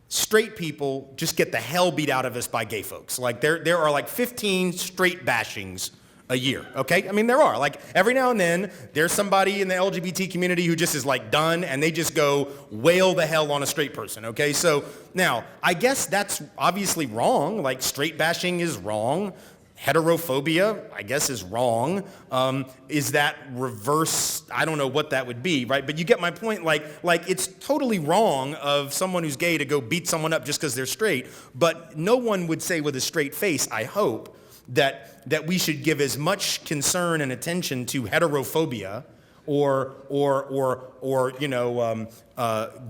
straight people just get the hell beat out of us by gay folks. Like there are like 15 straight bashings a year, okay? I mean, there are. Like, every now and then, there's somebody in the LGBT community who just is, like, done, and they just go wail the hell on a straight person, okay? So, now, I guess that's obviously wrong. Like, straight bashing is wrong. Heterophobia, I guess, is wrong. Is that reverse? I don't know what that would be, right? But you get my point. Like it's totally wrong of someone who's gay to go beat someone up just because they're straight. But no one would say with a straight face, I hope, that we should give as much concern and attention to heterophobia or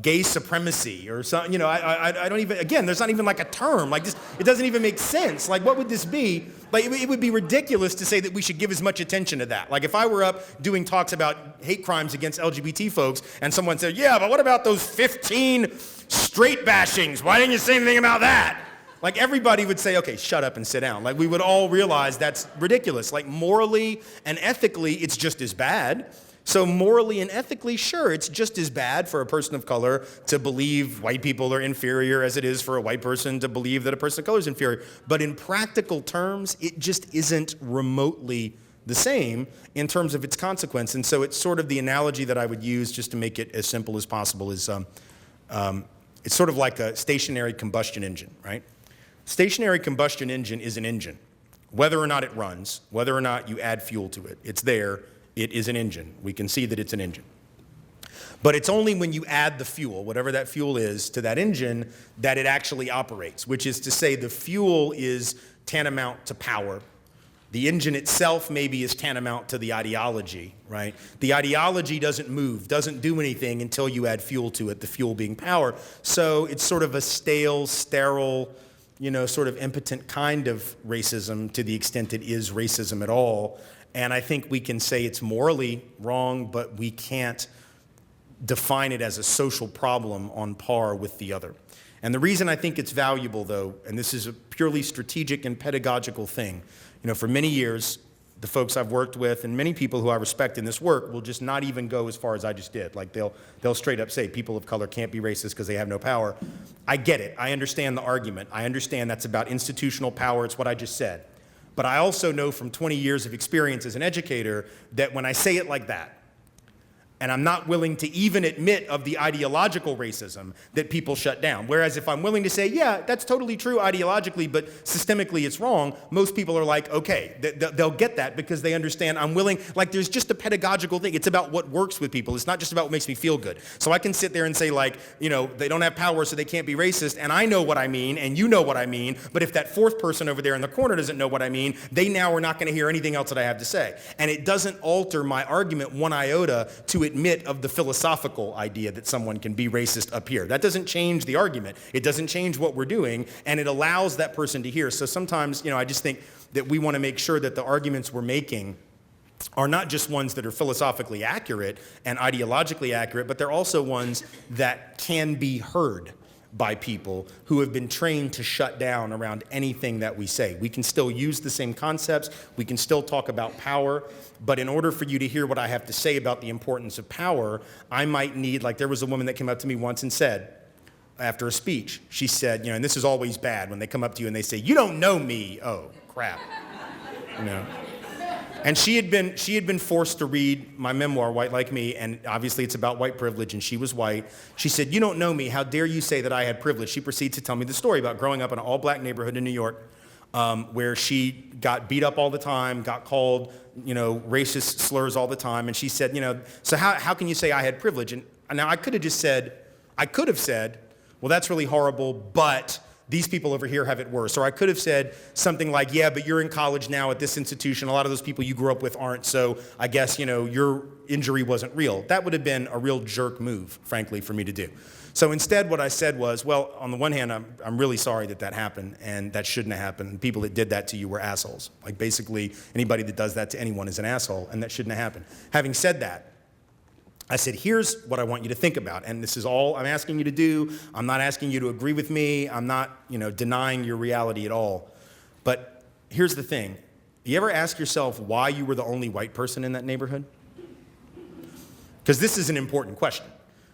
gay supremacy or something. I don't even, again, there's not even like a term. Like this, it doesn't even make sense. Like, what would this be? Like, it would be ridiculous to say that we should give as much attention to that. Like, if I were up doing talks about hate crimes against LGBT folks and someone said, yeah, but what about those 15 straight bashings? Why didn't you say anything about that? Like, everybody would say, okay, shut up and sit down. Like, we would all realize that's ridiculous. Like, morally and ethically, it's just as bad. So morally and ethically, sure, it's just as bad for a person of color to believe white people are inferior as it is for a white person to believe that a person of color is inferior. But in practical terms, it just isn't remotely the same in terms of its consequence. And so it's sort of the analogy that I would use, just to make it as simple as possible, is it's sort of like a stationary combustion engine, right? Stationary combustion engine is an engine. Whether or not it runs, whether or not you add fuel to it, it's there, it is an engine. We can see that it's an engine. But it's only when you add the fuel, whatever that fuel is, to that engine that it actually operates, which is to say the fuel is tantamount to power. The engine itself maybe is tantamount to the ideology, right? The ideology doesn't move, doesn't do anything until you add fuel to it, the fuel being power. So it's sort of a stale, sterile, sort of impotent kind of racism, to the extent it is racism at all. And I think we can say it's morally wrong, but we can't define it as a social problem on par with the other. And the reason I think it's valuable, though, and this is a purely strategic and pedagogical thing, for many years, the folks I've worked with and many people who I respect in this work will just not even go as far as I just did. Like, they'll straight up say people of color can't be racist because they have no power. I get it. I understand the argument. I understand that's about institutional power. It's what I just said. But I also know from 20 years of experience as an educator that when I say it like that, and I'm not willing to even admit of the ideological racism, that people shut down. Whereas if I'm willing to say, yeah, that's totally true ideologically, but systemically it's wrong, most people are like, okay, they'll get that because they understand I'm willing. Like, there's just a pedagogical thing. It's about what works with people. It's not just about what makes me feel good. So I can sit there and say, like, they don't have power, so they can't be racist, and I know what I mean, and you know what I mean, but if that fourth person over there in the corner doesn't know what I mean, they now are not going to hear anything else that I have to say. And it doesn't alter my argument one iota to admit of the philosophical idea that someone can be racist up here. That doesn't change the argument. It doesn't change what we're doing, and it allows that person to hear. So sometimes, I just think that we want to make sure that the arguments we're making are not just ones that are philosophically accurate and ideologically accurate, but they're also ones that can be heard by people who have been trained to shut down around anything that we say. We can still use the same concepts, we can still talk about power, but in order for you to hear what I have to say about the importance of power, I might need, like, there was a woman that came up to me once and said, after a speech, she said, and this is always bad when they come up to you and they say, you don't know me. Oh, crap. And she had been forced to read my memoir, White Like Me, and obviously it's about white privilege, and she was white. She said, "You don't know me. How dare you say that I had privilege?" She proceeds to tell me the story about growing up in an all-black neighborhood in New York, where she got beat up all the time, got called, racist slurs all the time, and she said, so how can you say I had privilege? And now I could have said, well, that's really horrible, but these people over here have it worse. Or I could have said something like, yeah, but you're in college now at this institution. A lot of those people you grew up with aren't, so I guess, your injury wasn't real. That would have been a real jerk move, frankly, for me to do. So instead, what I said was, well, on the one hand, I'm really sorry that happened, and that shouldn't have happened. People that did that to you were assholes. Like, basically, anybody that does that to anyone is an asshole, and that shouldn't have happened. Having said that, I said, here's what I want you to think about, and this is all I'm asking you to do. I'm not asking you to agree with me. I'm not, denying your reality at all. But here's the thing. You ever ask yourself why you were the only white person in that neighborhood? Because this is an important question.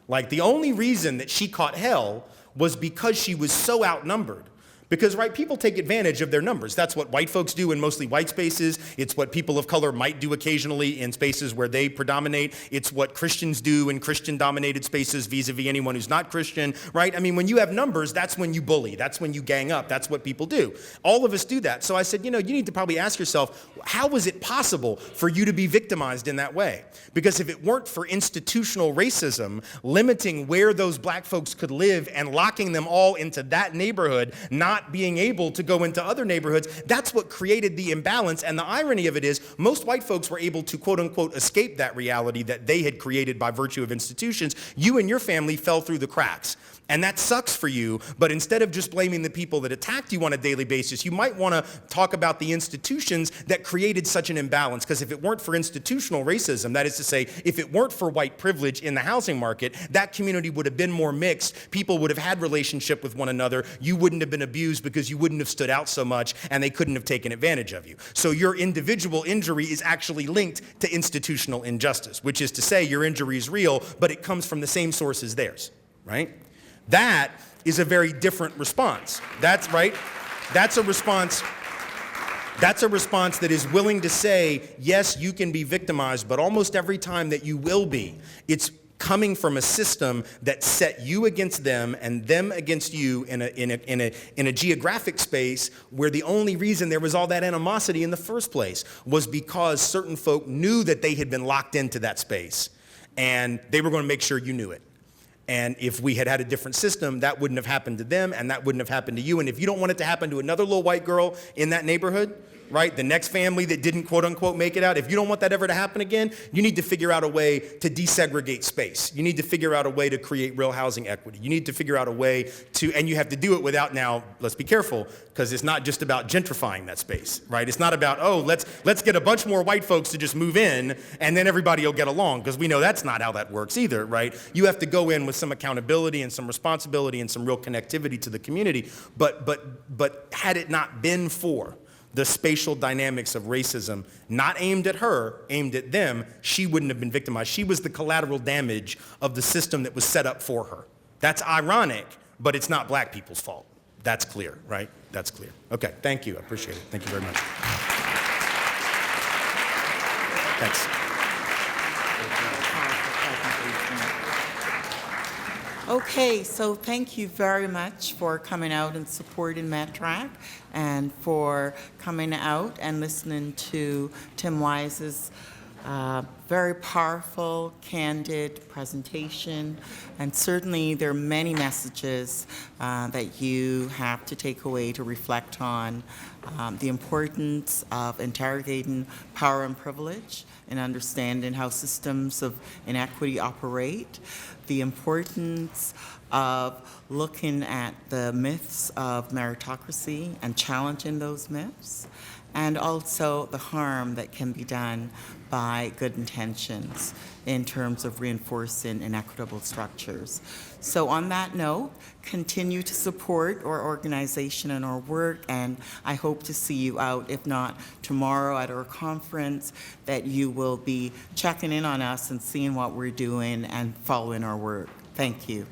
Like, the only reason that she caught hell was because she was so outnumbered. Because, right, people take advantage of their numbers. That's what white folks do in mostly white spaces. It's what people of color might do occasionally in spaces where they predominate. It's what Christians do in Christian-dominated spaces vis-a-vis anyone who's not Christian, right? I mean, when you have numbers, that's when you bully. That's when you gang up. That's what people do. All of us do that. So I said, you need to probably ask yourself, how was it possible for you to be victimized in that way? Because if it weren't for institutional racism limiting where those black folks could live and locking them all into that neighborhood, not being able to go into other neighborhoods, that's what created the imbalance. And the irony of it is, most white folks were able to, quote unquote, escape that reality that they had created by virtue of institutions. You and your family fell through the cracks. And that sucks for you, but instead of just blaming the people that attacked you on a daily basis, you might want to talk about the institutions that created such an imbalance. Because if it weren't for institutional racism, that is to say, if it weren't for white privilege in the housing market, that community would have been more mixed. People would have had relationship with one another. You wouldn't have been abused because you wouldn't have stood out so much, and they couldn't have taken advantage of you. So your individual injury is actually linked to institutional injustice, which is to say your injury is real, but it comes from the same source as theirs, right? That is a very different response. That's right. That's a response that is willing to say, yes, you can be victimized, but almost every time that you will be, it's coming from a system that set you against them and them against you in a geographic space where the only reason there was all that animosity in the first place was because certain folk knew that they had been locked into that space, and they were going to make sure you knew it. And if we had had a different system, that wouldn't have happened to them, and that wouldn't have happened to you. And if you don't want it to happen to another little white girl in that neighborhood, right, the next family that didn't, quote unquote, make it out, if you don't want that ever to happen again, you need to figure out a way to desegregate space. You need to figure out a way to create real housing equity. You need to figure out a way to, and you have to do it without, now, let's be careful, because it's not just about gentrifying that space, right? It's not about, oh, let's get a bunch more white folks to just move in, and then everybody will get along, because we know that's not how that works either, right? You have to go in with some accountability and some responsibility and some real connectivity to the community. But had it not been for the spatial dynamics of racism, not aimed at her, aimed at them, she wouldn't have been victimized. She was the collateral damage of the system that was set up for her. That's ironic, but it's not black people's fault. That's clear, right? That's clear. Okay, thank you. I appreciate it. Thank you very much. Thanks. Okay, so thank you very much for coming out and supporting METRAC and for coming out and listening to Tim Wise's very powerful, candid presentation. And certainly there are many messages that you have to take away to reflect on the importance of interrogating power and privilege and understanding how systems of inequity operate, the importance of looking at the myths of meritocracy and challenging those myths, and also the harm that can be done by good intentions in terms of reinforcing inequitable structures. So on that note, continue to support our organization and our work, and I hope to see you out, if not tomorrow at our conference, that you will be checking in on us and seeing what we're doing and following our work. Thank you.